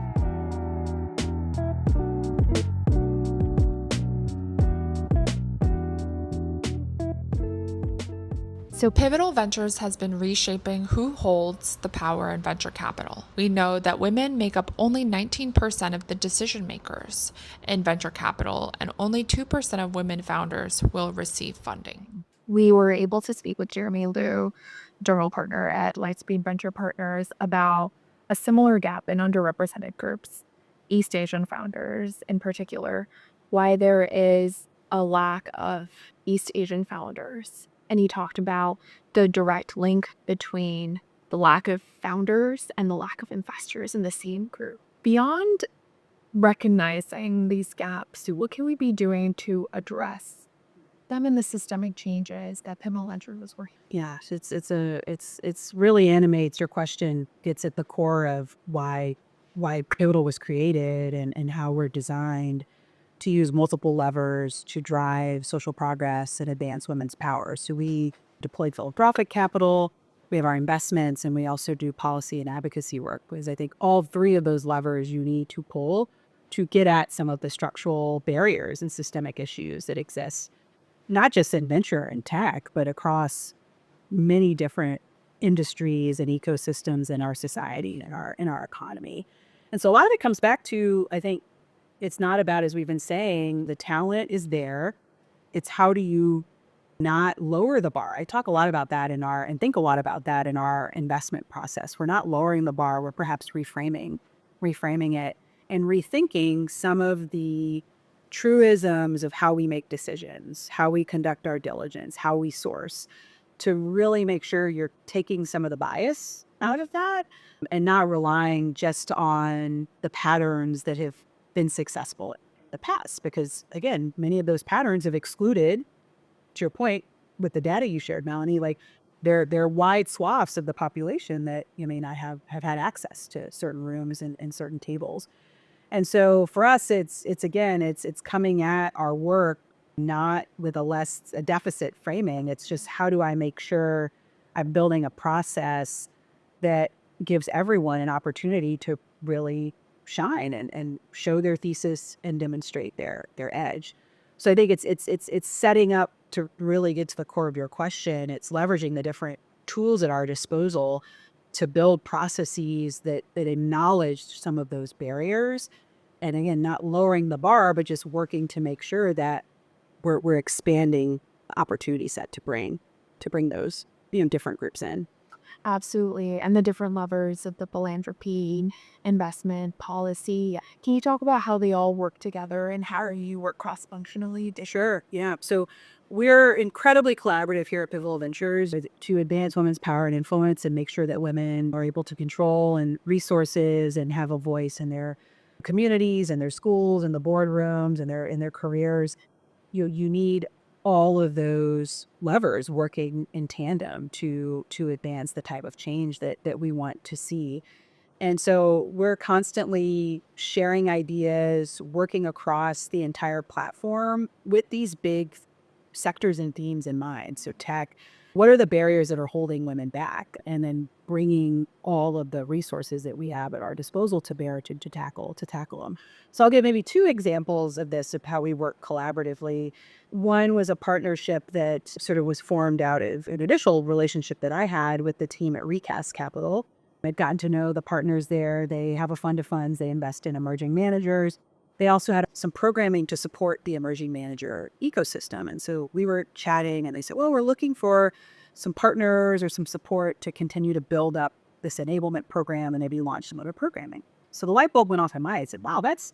So Pivotal Ventures has been reshaping who holds the power in venture capital. We know that women make up only 19% of the decision makers in venture capital, and only 2% of women founders will receive funding. We were able to speak with Jeremy Liu, general partner at Lightspeed Venture Partners, about a similar gap in underrepresented groups, East Asian founders in particular, why there is a lack of East Asian founders. And he talked about the direct link between the lack of founders and the lack of investors in the same group. Beyond recognizing these gaps, what can we be doing to address them in the systemic changes that Pivotal Ventures was working? Yeah, it's really animates your question, gets at the core of why Pivotal was created and how we're designed to use multiple levers to drive social progress and advance women's power. So we deployed philanthropic capital, we have our investments, and we also do policy and advocacy work, because I think all three of those levers you need to pull to get at some of the structural barriers and systemic issues that exist, not just in venture and tech, but across many different industries and ecosystems in our society and in our economy. And so a lot of it comes back to, I think, it's not about, as we've been saying, the talent is there. It's how do you not lower the bar? I talk a lot about that and think a lot about that in our investment process. We're not lowering the bar. We're perhaps reframing it and rethinking some of the truisms of how we make decisions, how we conduct our diligence, how we source, to really make sure you're taking some of the bias out of that and not relying just on the patterns that have been successful in the past. Because again, many of those patterns have excluded, to your point with the data you shared, Melanie, like there are wide swaths of the population that you may not have had access to certain rooms and certain tables. And so for us, it's coming at our work not with a deficit framing. It's just, how do I make sure I'm building a process that gives everyone an opportunity to really shine and show their thesis and demonstrate their edge. So I think it's setting up to really get to the core of your question. It's leveraging the different tools at our disposal to build processes that acknowledge some of those barriers. And again, not lowering the bar, but just working to make sure that we're expanding the opportunity set to bring those different groups in. Absolutely. And the different levers of the philanthropy, investment, policy. Can you talk about how they all work together and how you work cross-functionally? Sure. Yeah. So we're incredibly collaborative here at Pivotal Ventures to advance women's power and influence and make sure that women are able to control and resources and have a voice in their communities and their schools and the boardrooms and their careers. You need all of those levers working in tandem to advance the type of change that we want to see. And so we're constantly sharing ideas, working across the entire platform with these big sectors and themes in mind. So tech, what are the barriers that are holding women back? And then bringing all of the resources that we have at our disposal to bear to tackle them. So I'll give maybe two examples of this, of how we work collaboratively. One was a partnership that sort of was formed out of an initial relationship that I had with the team at Recast Capital. I'd gotten to know the partners there. They have a fund of funds. They invest in emerging managers. They also had some programming to support the emerging manager ecosystem. And so we were chatting and they said, well, we're looking for some partners or some support to continue to build up this enablement program and maybe launch some other programming. So the light bulb went off in my head. I said, wow, that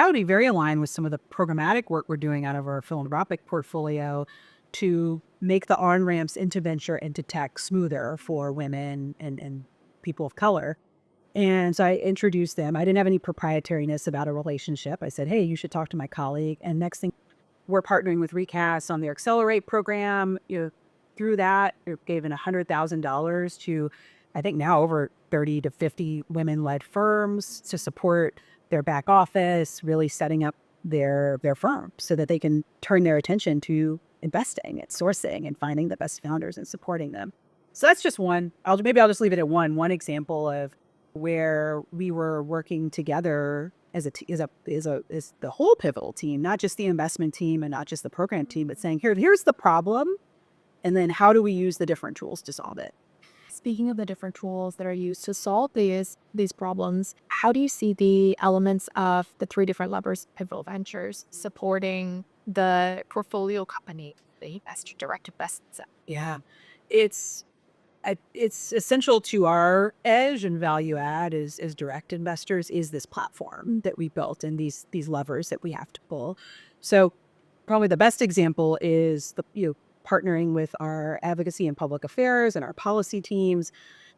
would be very aligned with some of the programmatic work we're doing out of our philanthropic portfolio to make the on-ramps into venture, into tech smoother for women and people of color. And so I introduced them. I didn't have any proprietariness about a relationship. I said, hey, you should talk to my colleague. And next thing, we're partnering with Recast on their Accelerate program. Through that, it gave in $100,000 to I think now over 30 to 50 women-led firms to support their back office, really setting up their firm so that they can turn their attention to investing and sourcing and finding the best founders and supporting them. So that's just one. I'll just leave it at one example of where we were working together as the whole pivotal team, not just the investment team and not just the program team, but saying, here's the problem, and then how do we use the different tools to solve it? Speaking of the different tools that are used to solve these problems, how do you see the elements of the three different levers of Pivotal Ventures supporting the portfolio company, the investor direct investment? Yeah, it's essential to our edge and value add as direct investors is this platform that we built and these levers that we have to pull. So probably the best example is partnering with our advocacy and public affairs and our policy teams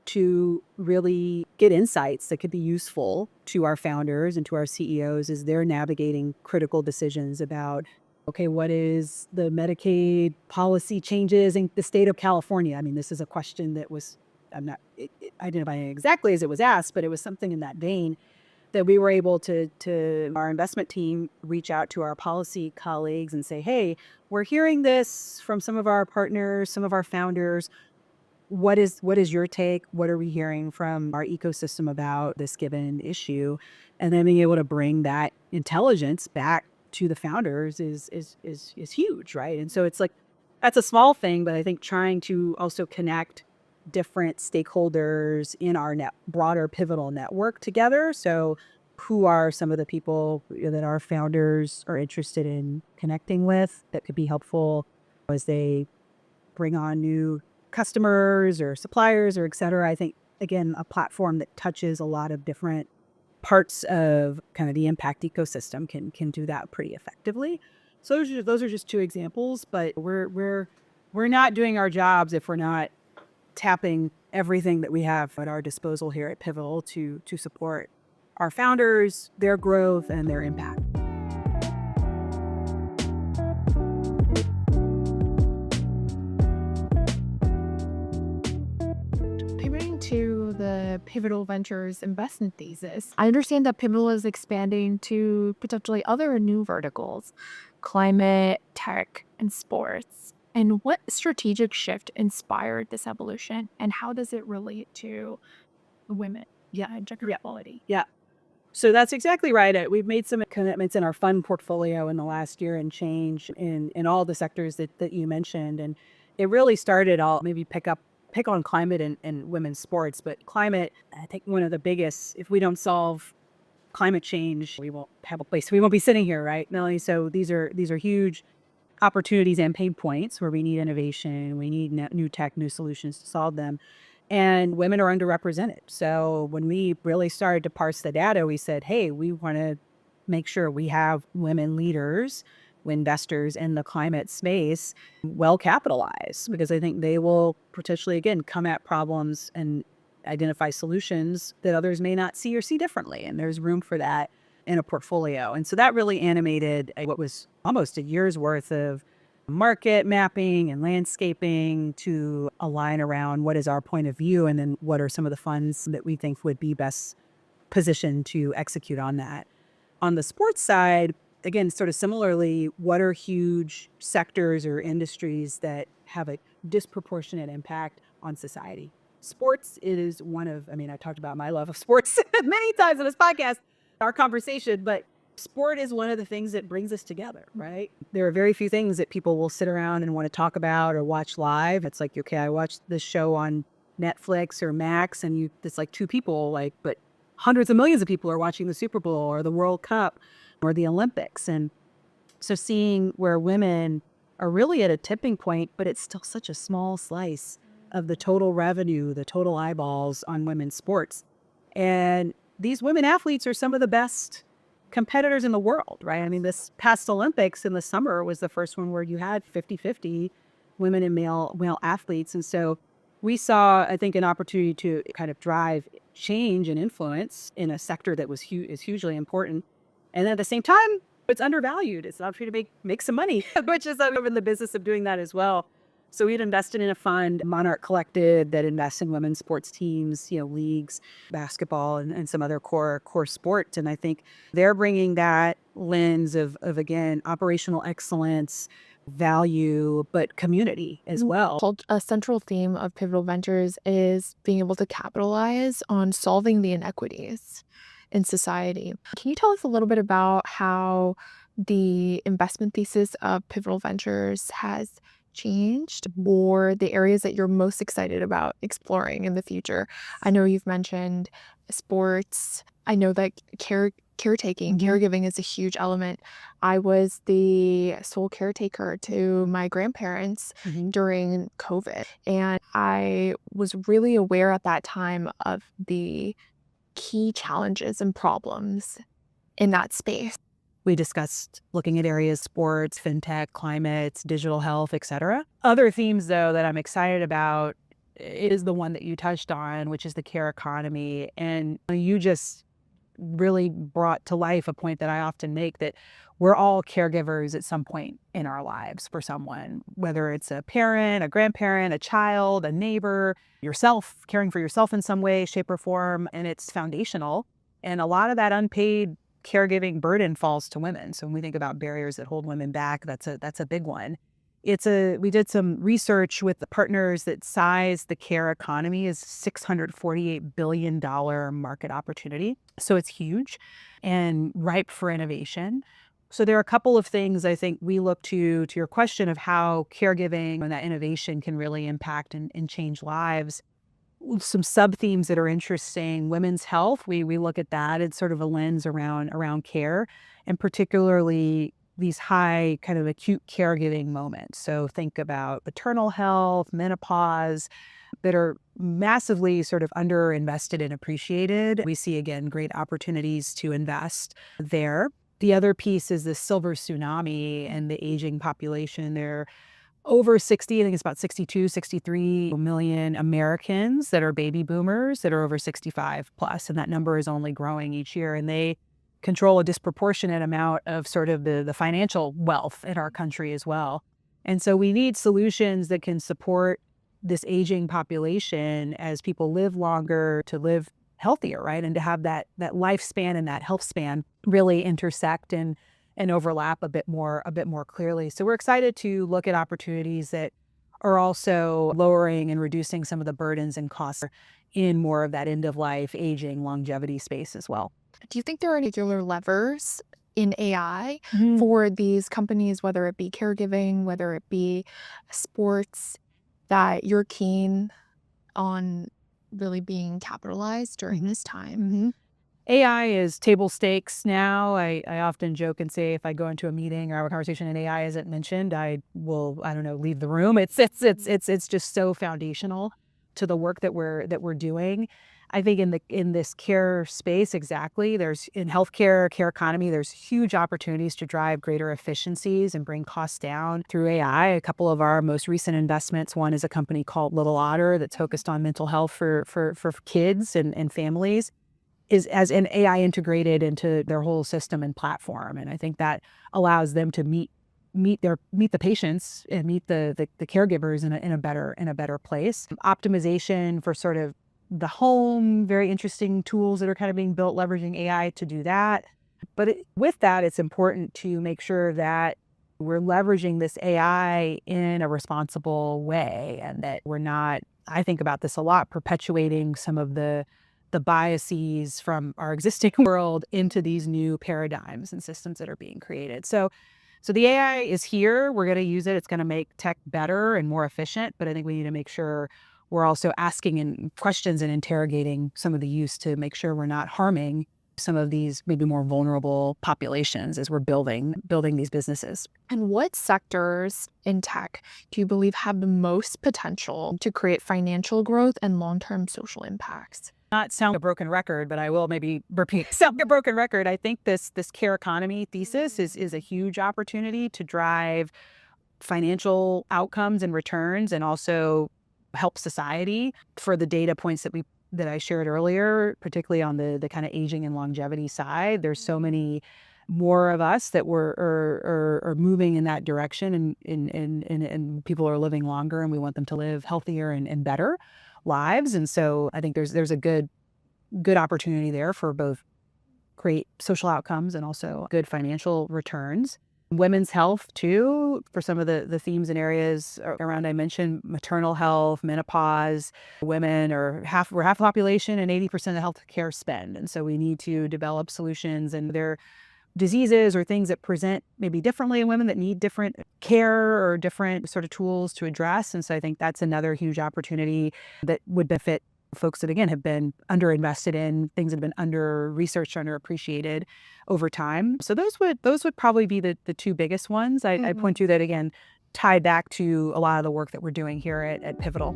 to really get insights that could be useful to our founders and to our CEOs as they're navigating critical decisions about, okay, what is the Medicaid policy changes in the state of California? I mean, this is a question that was, I'm not identifying exactly as it was asked, but it was something in that vein that we were able to our investment team reach out to our policy colleagues and say, hey, we're hearing this from some of our partners, some of our founders. What is your take? What are we hearing from our ecosystem about this given issue? And then being able to bring that intelligence back to the founders is huge, right? And so it's like, that's a small thing, but I think trying to also connect different stakeholders in our broader pivotal network together. So who are some of the people that our founders are interested in connecting with that could be helpful as they bring on new customers or suppliers or et cetera. I think, again, a platform that touches a lot of different parts of kind of the impact ecosystem can do that pretty effectively. So those are just two examples, but we're not doing our jobs if we're not tapping everything that we have at our disposal here at Pivotal to support our founders, their growth, and their impact. Pivoting to the Pivotal Ventures investment thesis, I understand that Pivotal is expanding to potentially other new verticals, climate, tech, and sports. And what strategic shift inspired this evolution, and how does it relate to women? And gender equality. Yeah. So that's exactly right. We've made some commitments in our fund portfolio in the last year and change in all the sectors that you mentioned. And it really started, I'll maybe pick on climate and women's sports, but climate, I think one of the biggest, if we don't solve climate change, we won't have a place. We won't be sitting here, right, Melanie? So these are huge opportunities and pain points where we need innovation, we need new tech, new solutions to solve them. And women are underrepresented. So when we really started to parse the data, we said, hey, we want to make sure we have women leaders, investors in the climate space, well capitalized, because I think they will potentially, again, come at problems and identify solutions that others may not see or see differently. And there's room for that in a portfolio. And so that really animated what was almost a year's worth of market mapping and landscaping to align around what is our point of view and then what are some of the funds that we think would be best positioned to execute on that. On the sports side, again, sort of similarly, what are huge sectors or industries that have a disproportionate impact on society? Sports is one of, I talked about my love of sports many times in this podcast, our conversation, but sport is one of the things that brings us together, right? There are very few things that people will sit around and want to talk about or watch live. It's like, okay, I watched this show on Netflix or Max and it's like two people, but hundreds of millions of people are watching the Super Bowl or the World Cup or the Olympics. And so seeing where women are really at a tipping point, but it's still such a small slice of the total revenue, the total eyeballs on women's sports. And these women athletes are some of the best competitors in the world, right? This past Olympics in the summer was the first one where you had 50-50 women and male athletes. And so we saw, I think, an opportunity to kind of drive change and influence in a sector that is hugely important. And at the same time, it's undervalued. It's an opportunity to make some money, which is I'm in the business of doing that as well. So we'd invested in a fund, Monarch Collected, that invests in women's sports teams, leagues, basketball, and some other core sports. And I think they're bringing that lens of again, operational excellence, value, but community as well. A central theme of Pivotal Ventures is being able to capitalize on solving the inequities in society. Can you tell us a little bit about how the investment thesis of Pivotal Ventures has changed, or the areas that you're most excited about exploring in the future? I know you've mentioned sports. I know that caregiving is a huge element. I was the sole caretaker to my grandparents during COVID, and I was really aware at that time of the key challenges and problems in that space. We discussed looking at areas, sports, fintech, climate, digital health, et cetera. Other themes, though, that I'm excited about is the one that you touched on, which is the care economy. And you just really brought to life a point that I often make, that we're all caregivers at some point in our lives for someone, whether it's a parent, a grandparent, a child, a neighbor, yourself, caring for yourself in some way, shape, or form. And it's foundational. And a lot of that unpaid caregiving burden falls to women. So when we think about barriers that hold women back, that's a big one. We did some research with the partners that size the care economy is $648 billion market opportunity. So it's huge and ripe for innovation. So there are a couple of things I think we look to your question of how caregiving and that innovation can really impact and change lives. Some sub-themes that are interesting. Women's health, we look at that. It's sort of a lens around care, and particularly these high kind of acute caregiving moments. So think about maternal health, menopause, that are massively sort of underinvested and appreciated. We see, again, great opportunities to invest there. The other piece is the silver tsunami and the aging population. There over 60, I think it's about 62, 63 million Americans that are baby boomers that are over 65 plus. And that number is only growing each year. And they control a disproportionate amount of sort of the financial wealth in our country as well. And so we need solutions that can support this aging population as people live longer, to live healthier, right? And to have that lifespan and that health span really intersect and overlap a bit more clearly. So we're excited to look at opportunities that are also lowering and reducing some of the burdens and costs in more of that end of life, aging, longevity space as well. Do you think there are any particular levers in AI for these companies, whether it be caregiving, whether it be sports, that you're keen on really being capitalized during this time? AI is table stakes now. I often joke and say if I go into a meeting or have a conversation and AI isn't mentioned, I will, leave the room. It's just so foundational to the work that we're doing. I think in this care space, exactly, there's in healthcare, care economy, there's huge opportunities to drive greater efficiencies and bring costs down through AI. A couple of our most recent investments, one is a company called Little Otter that's focused on mental health for kids and families, is as an AI integrated into their whole system and platform. And I think that allows them to meet the patients and meet the caregivers in a better place. Optimization for sort of the home, very interesting tools that are kind of being built leveraging AI to do that. But with that, it's important to make sure that we're leveraging this AI in a responsible way, and that we're not, I think about this a lot, perpetuating some of the biases from our existing world into these new paradigms and systems that are being created. So the AI is here. We're going to use it. It's going to make tech better and more efficient. But I think we need to make sure we're also asking questions and interrogating some of the use to make sure we're not harming some of these maybe more vulnerable populations as we're building these businesses. And what sectors in tech do you believe have the most potential to create financial growth and long-term social impacts? Not sound like a broken record, but I will maybe sound like a broken record. I think this care economy thesis is a huge opportunity to drive financial outcomes and returns, and also help society. For the data points that I shared earlier, particularly on the kind of aging and longevity side, there's so many more of us that are moving in that direction, and people are living longer, and we want them to live healthier and better lives. And so I think there's a good opportunity there for both great social outcomes and also good financial returns. Women's health too, for some of the themes and areas around I mentioned, maternal health, menopause. Women we're half the population and 80% of healthcare spend. And so we need to develop solutions, and there are diseases or things that present maybe differently in women that need different care or different sort of tools to address. And so I think that's another huge opportunity that would benefit folks that, again, have been underinvested in, things that have been under-researched, underappreciated over time. So those would probably be the two biggest ones. I point to that, again, tied back to a lot of the work that we're doing here at Pivotal.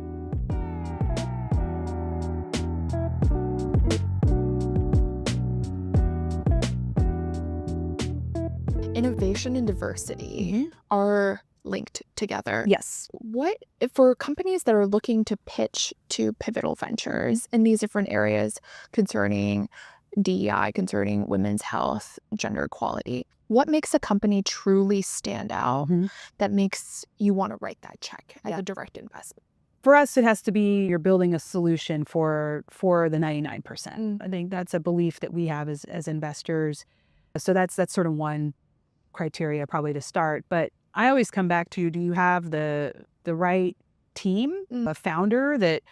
Innovation and diversity are linked together. Yes. What for companies that are looking to pitch to Pivotal Ventures in these different areas concerning DEI, concerning women's health, gender equality, what makes a company truly stand out that makes you want to write that check as a direct investment? For us, it has to be you're building a solution for the 99%. I think that's a belief that we have as investors. So that's sort of one criteria probably to start. But I always come back to, do you have the right team, a founder that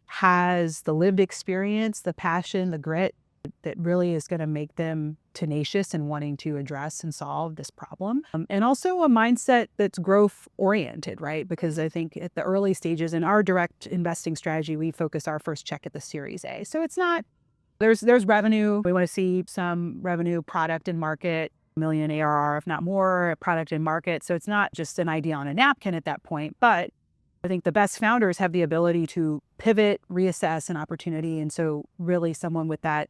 has the lived experience, the passion, the grit that really is going to make them tenacious and wanting to address and solve this problem. And also a mindset that's growth oriented, right? Because I think at the early stages in our direct investing strategy, we focus our first check at the Series A. So it's not, there's revenue. We want to see some revenue, product in market, million ARR, if not more, product in market. So it's not just an idea on a napkin at that point. But I think the best founders have the ability to pivot, reassess an opportunity. And so really someone with that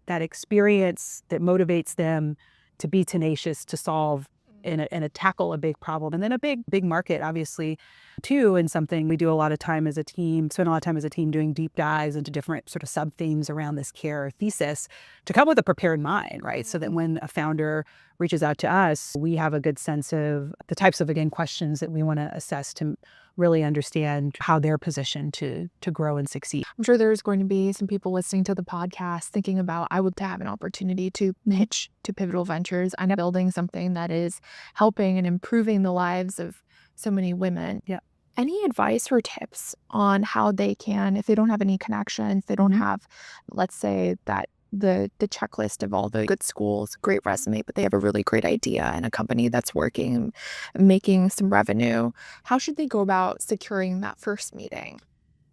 experience that motivates them to be tenacious, to solve and tackle a big problem. And then a big market, obviously, too, and something we do a lot of time as a team, spend a lot of time as a team doing deep dives into different sort of sub-themes around this care thesis to come with a prepared mind, right? So that when a founder reaches out to us, we have a good sense of the types of, again, questions that we want to assess to really understand how they're positioned to grow and succeed. I'm sure there's going to be some people listening to the podcast thinking about, I would have an opportunity to pitch to Pivotal Ventures. I'm building something that is helping and improving the lives of so many women. Yeah. Any advice or tips on how they can, if they don't have any connections, they don't have, let's say, that the checklist of all the good schools, great resume, but they have a really great idea and a company that's working, making some revenue. How should they go about securing that first meeting?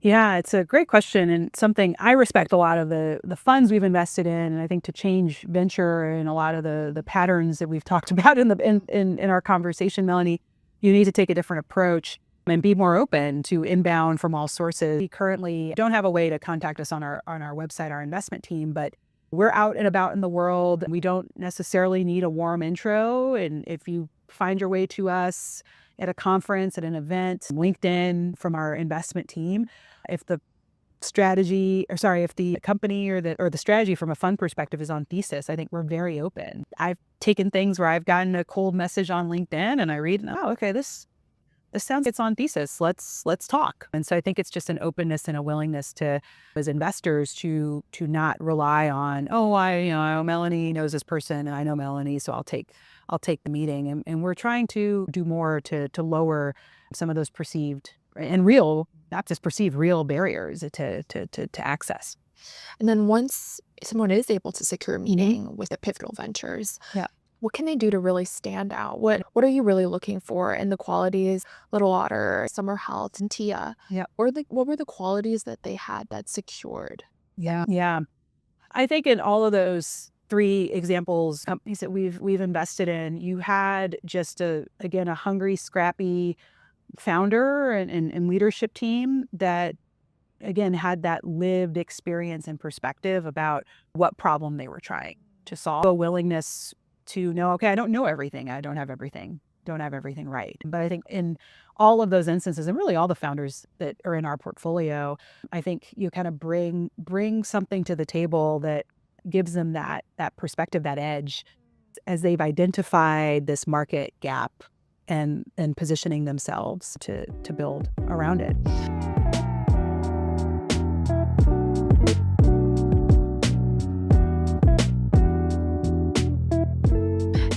Yeah, it's a great question, and something I respect a lot of the funds we've invested in, and I think to change venture and a lot of the patterns that we've talked about in our conversation, Melanie, you need to take a different approach and be more open to inbound from all sources. We currently don't have a way to contact us on our website, our investment team, but we're out and about in the world. We don't necessarily need a warm intro. And if you find your way to us at a conference, at an event, LinkedIn from our investment team, if the company or the strategy from a fund perspective is on Thesis, I think we're very open. I've taken things where I've gotten a cold message on LinkedIn and I read, oh, okay, this sounds it's on Thesis. Let's talk. And so I think it's just an openness and a willingness to, as investors, to not rely on, Melanie knows this person and I know Melanie, so I'll take the meeting. And we're trying to do more to lower some of those perceived and real, not just perceived, real barriers to access. And then once someone is able to secure a meeting with a Pivotal Ventures, what can they do to really stand out? What are you really looking for in the qualities, Little Otter, Summer Health, and Tia? Yeah. What were the qualities that they had that secured? Yeah. I think in all of those three examples, companies that we've invested in, you had just a hungry, scrappy founder and leadership team that, again, had that lived experience and perspective about what problem they were trying to solve. A willingness to know, okay, I don't know everything. I don't have everything right. But I think in all of those instances, and really all the founders that are in our portfolio, I think you kind of bring something to the table that gives them that perspective, that edge. as they've identified this market gap and positioning themselves to build around it.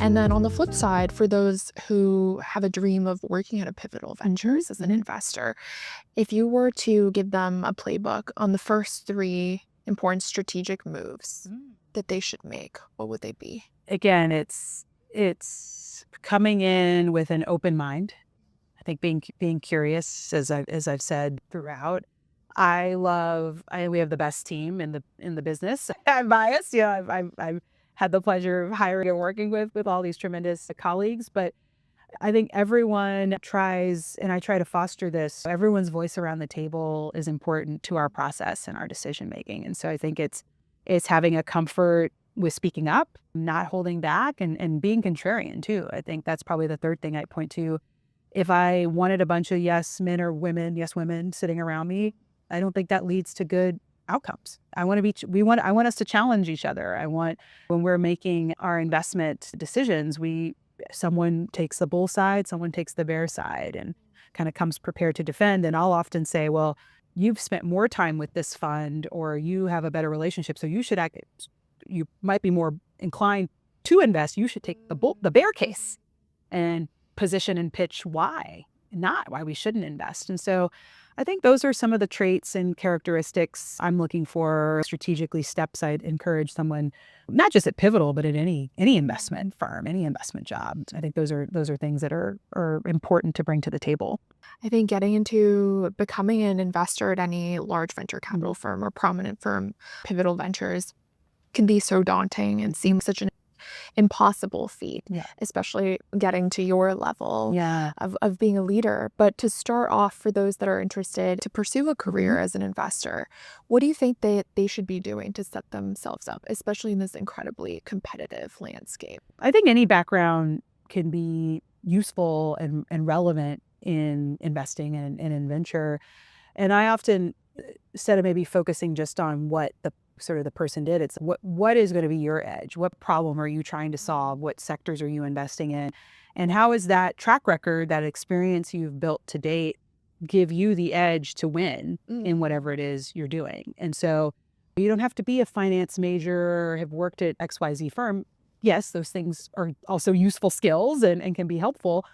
And then on the flip side, for those who have a dream of working at a Pivotal Ventures as an investor, if you were to give them a playbook on the first 3 important strategic moves that they should make, what would they be? Again, it's coming in with an open mind. I think being curious, as I've said throughout. We have the best team in the business. I'm biased, I've had the pleasure of hiring and working with all these tremendous colleagues, but I think everyone tries, and I try to foster this. Everyone's voice around the table is important to our process and our decision making, and so I think it's having a comfort with speaking up, not holding back, and being contrarian too. I think that's probably the third thing I point to. If I wanted a bunch of yes women sitting around me, I don't think that leads to good outcomes. I want us to challenge each other. When we're making our investment decisions, someone takes the bull side, someone takes the bear side, and kind of comes prepared to defend. And I'll often say, well, you've spent more time with this fund, or you have a better relationship, so you might be more inclined to invest. You should take the bear case and position and pitch why we shouldn't invest. And so I think those are some of the traits and characteristics I'm looking for, strategically, steps I'd encourage someone, not just at Pivotal, but at any investment firm, any investment job. I think those are things that are important to bring to the table. I think getting into becoming an investor at any large venture capital firm or prominent firm, Pivotal Ventures, can be so daunting and seem such an impossible feat, especially getting to your level of being a leader. But to start off, for those that are interested to pursue a career as an investor, what do you think they should be doing to set themselves up, especially in this incredibly competitive landscape? I think any background can be useful and relevant in investing and in venture. And I often, instead of maybe focusing just on what the person did, it's what is going to be your edge? What problem are you trying to solve? What sectors are you investing in? And how is that track record, that experience you've built to date, give you the edge to win in whatever it is you're doing? And so you don't have to be a finance major or have worked at XYZ firm. Yes, those things are also useful skills and can be helpful.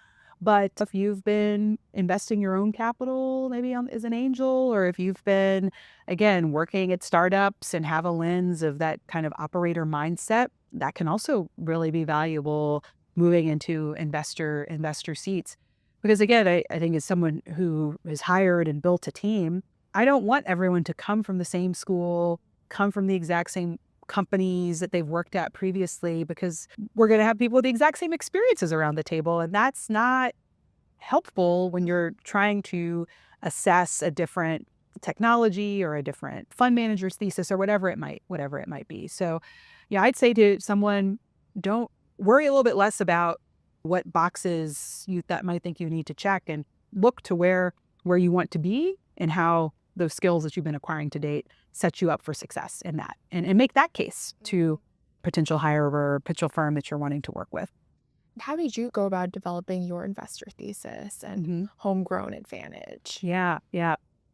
But if you've been investing your own capital, maybe as an angel, or if you've been, again, working at startups and have a lens of that kind of operator mindset, that can also really be valuable moving into investor seats. Because again, I think as someone who has hired and built a team, I don't want everyone to come from the same school, come from the exact same companies that they've worked at previously, because we're going to have people with the exact same experiences around the table. And that's not helpful when you're trying to assess a different technology or a different fund manager's thesis or whatever it might be. So I'd say to someone, don't worry a little bit less about what boxes you that might think you need to check, and look to where you want to be and how those skills that you've been acquiring to date set you up for success in that, and make that case to potential hirer or potential firm that you're wanting to work with. How did you go about developing your investor thesis and homegrown advantage? Yeah.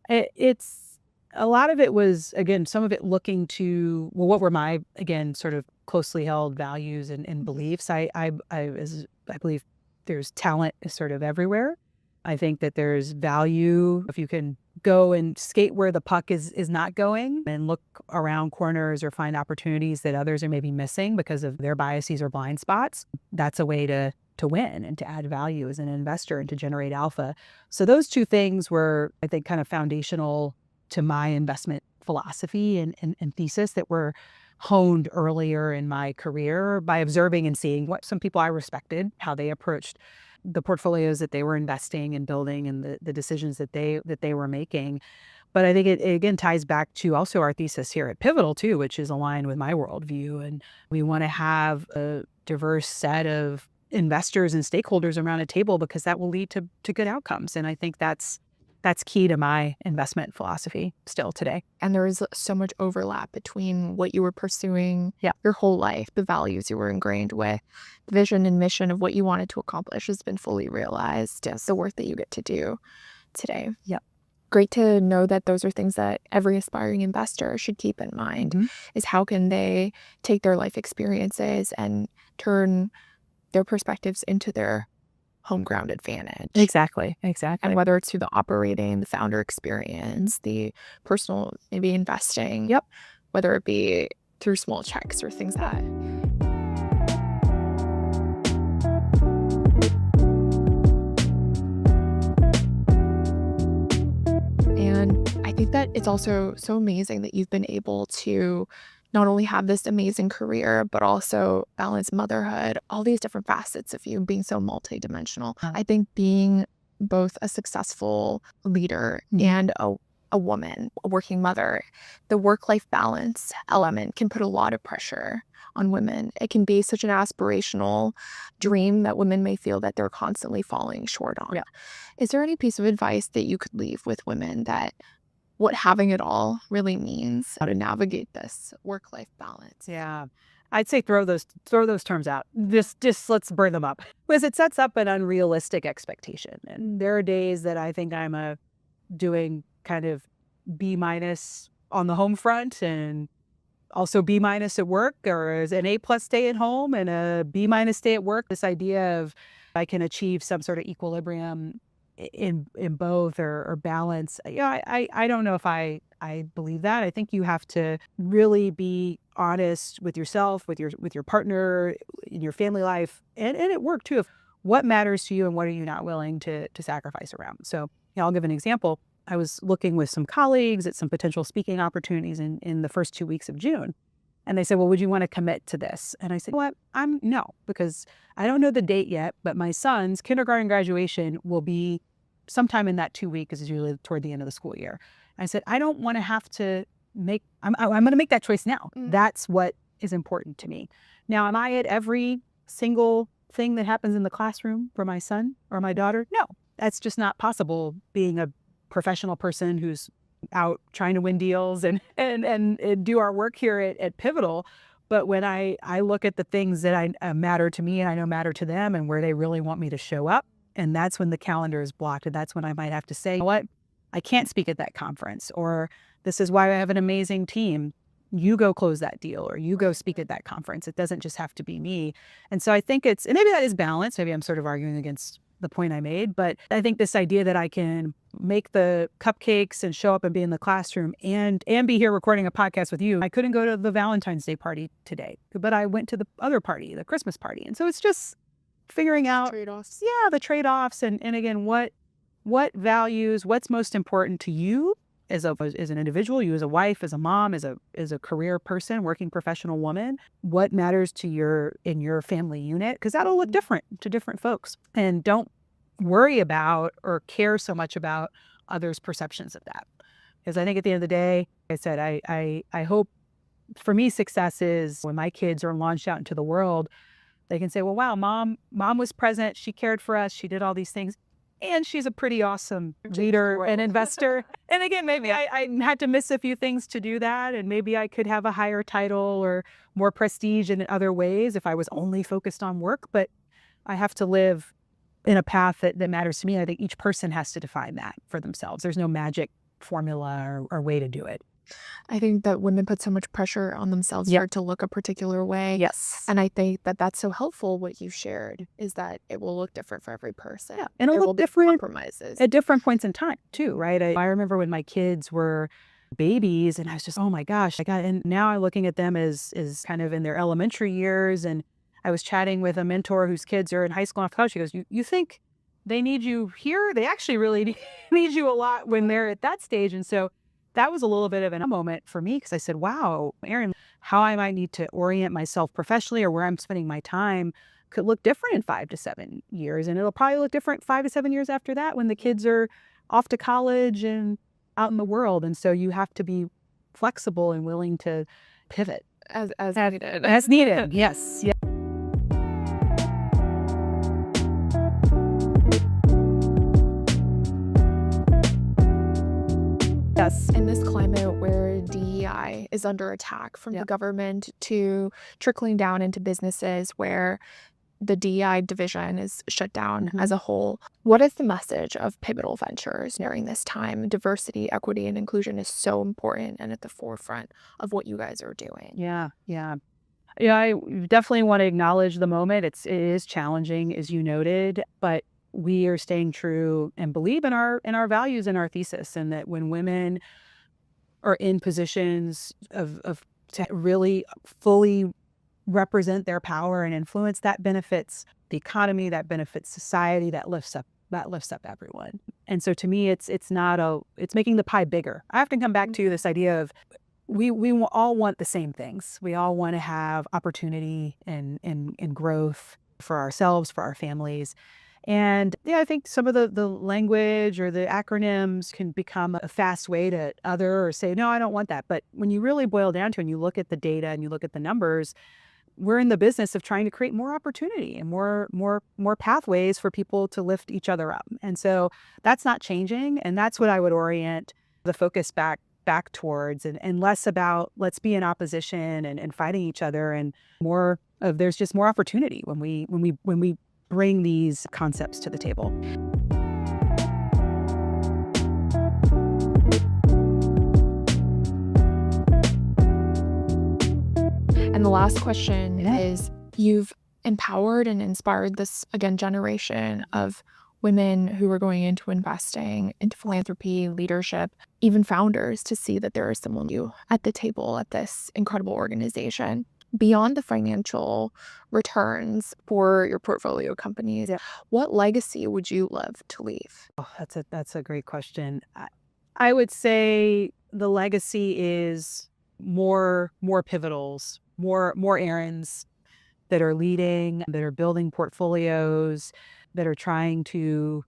It's a lot of it was, again, some of it looking to, well, what were my, again, sort of closely held values and beliefs. I believe there's talent is sort of everywhere. I think that there's value if you can go and skate where the puck is not going, and look around corners or find opportunities that others are maybe missing because of their biases or blind spots. That's a way to win and to add value as an investor and to generate alpha. So those two things were, I think, kind of foundational to my investment philosophy and thesis that were honed earlier in my career by observing and seeing what some people I respected, how they approached the portfolios that they were investing and building, and the decisions that they were making. But I think it again ties back to also our thesis here at Pivotal too, which is aligned with my worldview. And we want to have a diverse set of investors and stakeholders around a table, because that will lead to good outcomes. And I think that's that's key to my investment philosophy still today. And there is so much overlap between what you were pursuing Yeah. your whole life, the values you were ingrained with, the vision and mission of what you wanted to accomplish has been fully realized. Yes. The work that you get to do today. Yep. Great to know that those are things that every aspiring investor should keep in mind, is how can they take their life experiences and turn their perspectives into their home ground advantage. Exactly. And whether it's through the operating, the founder experience, the personal, maybe investing, whether it be through small checks or things that. And I think that it's also so amazing that you've been able to not only have this amazing career, but also balance motherhood, all these different facets of you being so multidimensional. I think being both a successful leader and a woman, a working mother, the work-life balance element can put a lot of pressure on women. It can be such an aspirational dream that women may feel that they're constantly falling short on. Is there any piece of advice that you could leave with women that what having it all really means, how to navigate this work-life balance? Yeah. I'd say throw those terms out. Just let's burn them up. Because it sets up an unrealistic expectation. And there are days that I think I'm doing kind of B- on the home front and also B- at work, or is an A+ day at home and a B- day at work. This idea of I can achieve some sort of equilibrium in both or balance. I don't know if I believe that. I think you have to really be honest with yourself, with your partner, in your family life, and at work too, of what matters to you and what are you not willing to sacrifice around. So I'll give an example. I was looking with some colleagues at some potential speaking opportunities in the first 2 weeks of June. And they said, well, would you want to commit to this? And I said, what? No, because I don't know the date yet, but my son's kindergarten graduation will be sometime in that 2 weeks, is usually toward the end of the school year. I said, I don't want to have to I'm going to make that choice now. That's what is important to me. Now, am I at every single thing that happens in the classroom for my son or my daughter? No, that's just not possible being a professional person who's out trying to win deals and do our work here at Pivotal. But when I look at the things that matter to me and I know matter to them and where they really want me to show up, and that's when the calendar is blocked. And that's when I might have to say, you know what, I can't speak at that conference, or this is why I have an amazing team. You go close that deal, or you go speak at that conference. It doesn't just have to be me. And so I think and maybe that is balance. Maybe I'm sort of arguing against the point I made, but I think this idea that I can make the cupcakes and show up and be in the classroom and be here recording a podcast with you. I couldn't go to the Valentine's Day party today, but I went to the other party, the Christmas party. And so it's just figuring out Trade-offs. the trade-offs and again, what values, what's most important to you as an individual, you as a wife, as a mom, as a career person, working professional woman, what matters to in your family unit, because that'll look different to different folks. And don't worry about or care so much about others' perceptions of that. Because I think at the end of the day, like I said, I hope for me, success is when my kids are launched out into the world, they can say, well, wow, mom was present. She cared for us. She did all these things. And she's a pretty awesome leader and investor. And again, maybe I had to miss a few things to do that. And maybe I could have a higher title or more prestige in other ways if I was only focused on work. But I have to live in a path that matters to me. I think each person has to define that for themselves. There's no magic formula or way to do it. I think that women put so much pressure on themselves to look a particular way. Yes. And I think that that's so helpful. What you shared is that it will look different for every person. Yeah. And it'll look different compromises at different points in time too, right? I remember when my kids were babies and I was just, oh my gosh, and now I'm looking at them as kind of in their elementary years. And I was chatting with a mentor whose kids are in high school and college. She goes, you think they need you here? They actually really need you a lot when they're at that stage. And so that was a little bit of a moment for me because I said, wow, Erin, how I might need to orient myself professionally or where I'm spending my time could look different in 5 to 7 years. And it'll probably look different 5 to 7 years after that when the kids are off to college and out in the world. And so you have to be flexible and willing to pivot. As needed. As needed, yes. Yeah. is under attack, from the government to trickling down into businesses where the DEI division is shut down as a whole. What is the message of Pivotal Ventures during this time? Diversity, equity, and inclusion is so important and at the forefront of what you guys are doing. Yeah. I definitely want to acknowledge the moment. It is challenging, as you noted, but we are staying true and believe in our values and our thesis, and that when women are in positions of to really fully represent their power and influence, that benefits the economy, that benefits society, that lifts up everyone. And so to me, it's making the pie bigger. I often come back to this idea of we all want the same things. We all want to have opportunity and growth for ourselves, for our families. And I think some of the language or the acronyms can become a fast way to other or say, no, I don't want that. But when you really boil down to it and you look at the data and you look at the numbers, we're in the business of trying to create more opportunity and more pathways for people to lift each other up. And so that's not changing. And that's what I would orient the focus back towards, and less about let's be in opposition and fighting each other, and more of there's just more opportunity when we bring these concepts to the table. And the last question is, you've empowered and inspired this, again, generation of women who are going into investing, into philanthropy, leadership, even founders, to see that there is someone new at the table at this incredible organization. Beyond the financial returns for your portfolio companies, what legacy would you love to leave? Oh, that's a great question. I would say the legacy is more pivotals, more Erins that are leading, that are building portfolios, that are trying to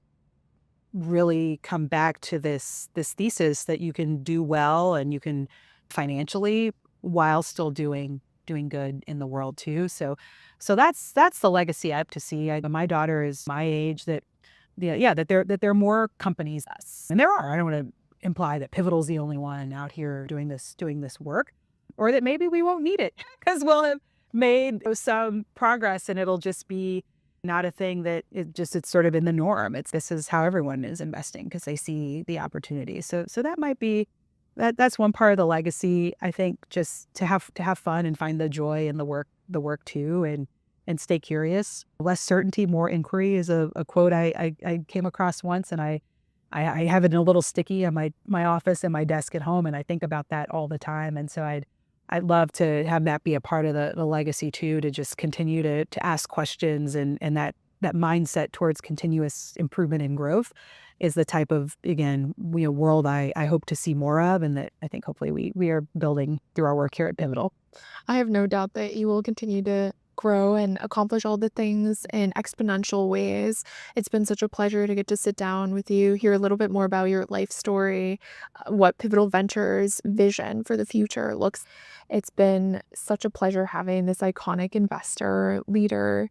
really come back to this thesis that you can do well and you can financially while still doing good in the world too. So that's the legacy I have to see. My daughter is my age, that there are more companies, and there are. I don't want to imply that Pivotal's the only one out here doing this work, or that maybe we won't need it because we'll have made some progress and it'll just be not a thing that it's sort of in the norm. This is how everyone is investing because they see the opportunity. So that might be that's one part of the legacy. I think just to have fun and find the joy in the work too, and stay curious. Less certainty, more inquiry is a quote I came across once, and I have it in a little sticky on my office and my desk at home, and I think about that all the time. And so I'd love to have that be a part of the legacy too, to just continue to ask questions, and that mindset towards continuous improvement and growth is the type of, again, world I hope to see more of, and that I think hopefully we are building through our work here at Pivotal. I have no doubt that you will continue to grow and accomplish all the things in exponential ways. It's been such a pleasure to get to sit down with you, hear a little bit more about your life story, what Pivotal Ventures' vision for the future looks. It's been such a pleasure having this iconic investor, leader,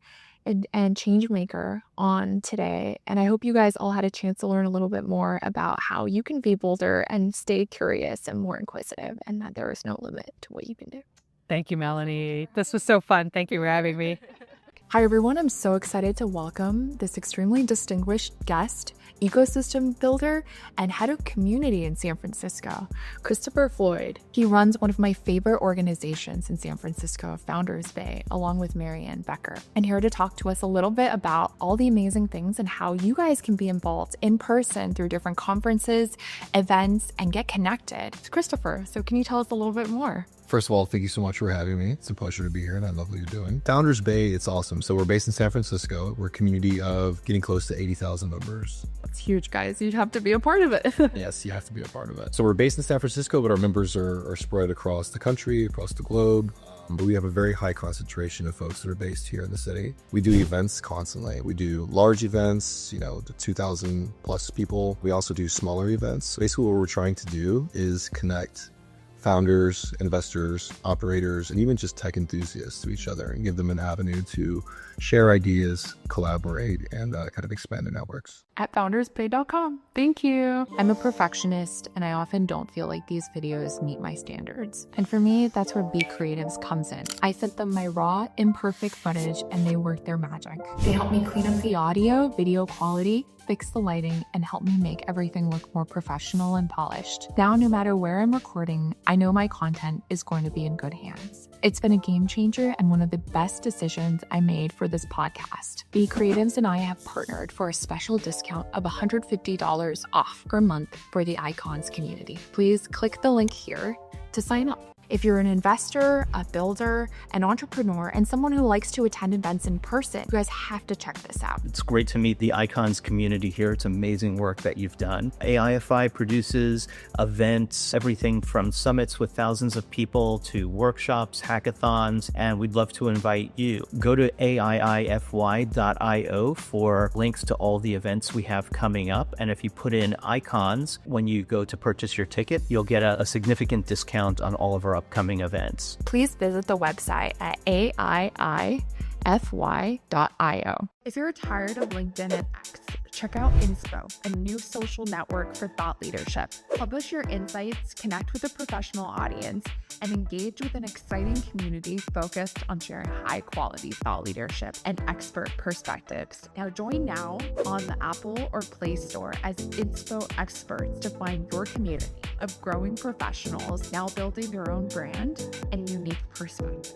and change maker on today. And I hope you guys all had a chance to learn a little bit more about how you can be bolder and stay curious and more inquisitive, and that there is no limit to what you can do. Thank you, Melanie. This was so fun. Thank you for having me. Hi, everyone. I'm so excited to welcome this extremely distinguished guest, ecosystem builder, and head of community in San Francisco, Christopher Floyd. He runs one of my favorite organizations in San Francisco, Founders Bay, along with Marianne Becker, and here to talk to us a little bit about all the amazing things and how you guys can be involved in person through different conferences, events, and get connected. It's Christopher, so can you tell us a little bit more? First of all, thank you so much for having me. It's a pleasure to be here, and I love what you're doing. Founders Bay, it's awesome. So we're based in San Francisco. We're a community of getting close to 80,000 members. That's huge, guys. You'd have to be a part of it. Yes, you have to be a part of it. So we're based in San Francisco, but our members are spread across the country, across the globe. But we have a very high concentration of folks that are based here in the city. We do events constantly. We do large events, the 2,000 plus people. We also do smaller events. Basically, what we're trying to do is connect founders, investors, operators, and even just tech enthusiasts to each other and give them an avenue to share ideas, collaborate, and kind of expand their networks. at foundersplay.com. Thank you. I'm a perfectionist and I often don't feel like these videos meet my standards. And for me, that's where Be Creatives comes in. I sent them my raw, imperfect footage and they work their magic. They help me clean up the audio, video quality, fix the lighting, and help me make everything look more professional and polished. Now, no matter where I'm recording, I know my content is going to be in good hands. It's been a game changer and one of the best decisions I made for this podcast. Be Creatives and I have partnered for a special discount of $150 off per month for the Icons community. Please click the link here to sign up. If you're an investor, a builder, an entrepreneur, and someone who likes to attend events in person, you guys have to check this out. It's great to meet the Icons community here. It's amazing work that you've done. AIFI produces events, everything from summits with thousands of people to workshops, hackathons, and we'd love to invite you. Go to aiify.io for links to all the events we have coming up. And if you put in Icons, when you go to purchase your ticket, you'll get a significant discount on all of our upcoming events. Please visit the website at aiify.io. If you're tired of LinkedIn and X, check out Inspo, a new social network for thought leadership. Publish your insights, connect with a professional audience, and engage with an exciting community focused on sharing high-quality thought leadership and expert perspectives. Now join now on the Apple or Play Store as Inspo experts to find your community of growing professionals now building their own brand and unique perspective.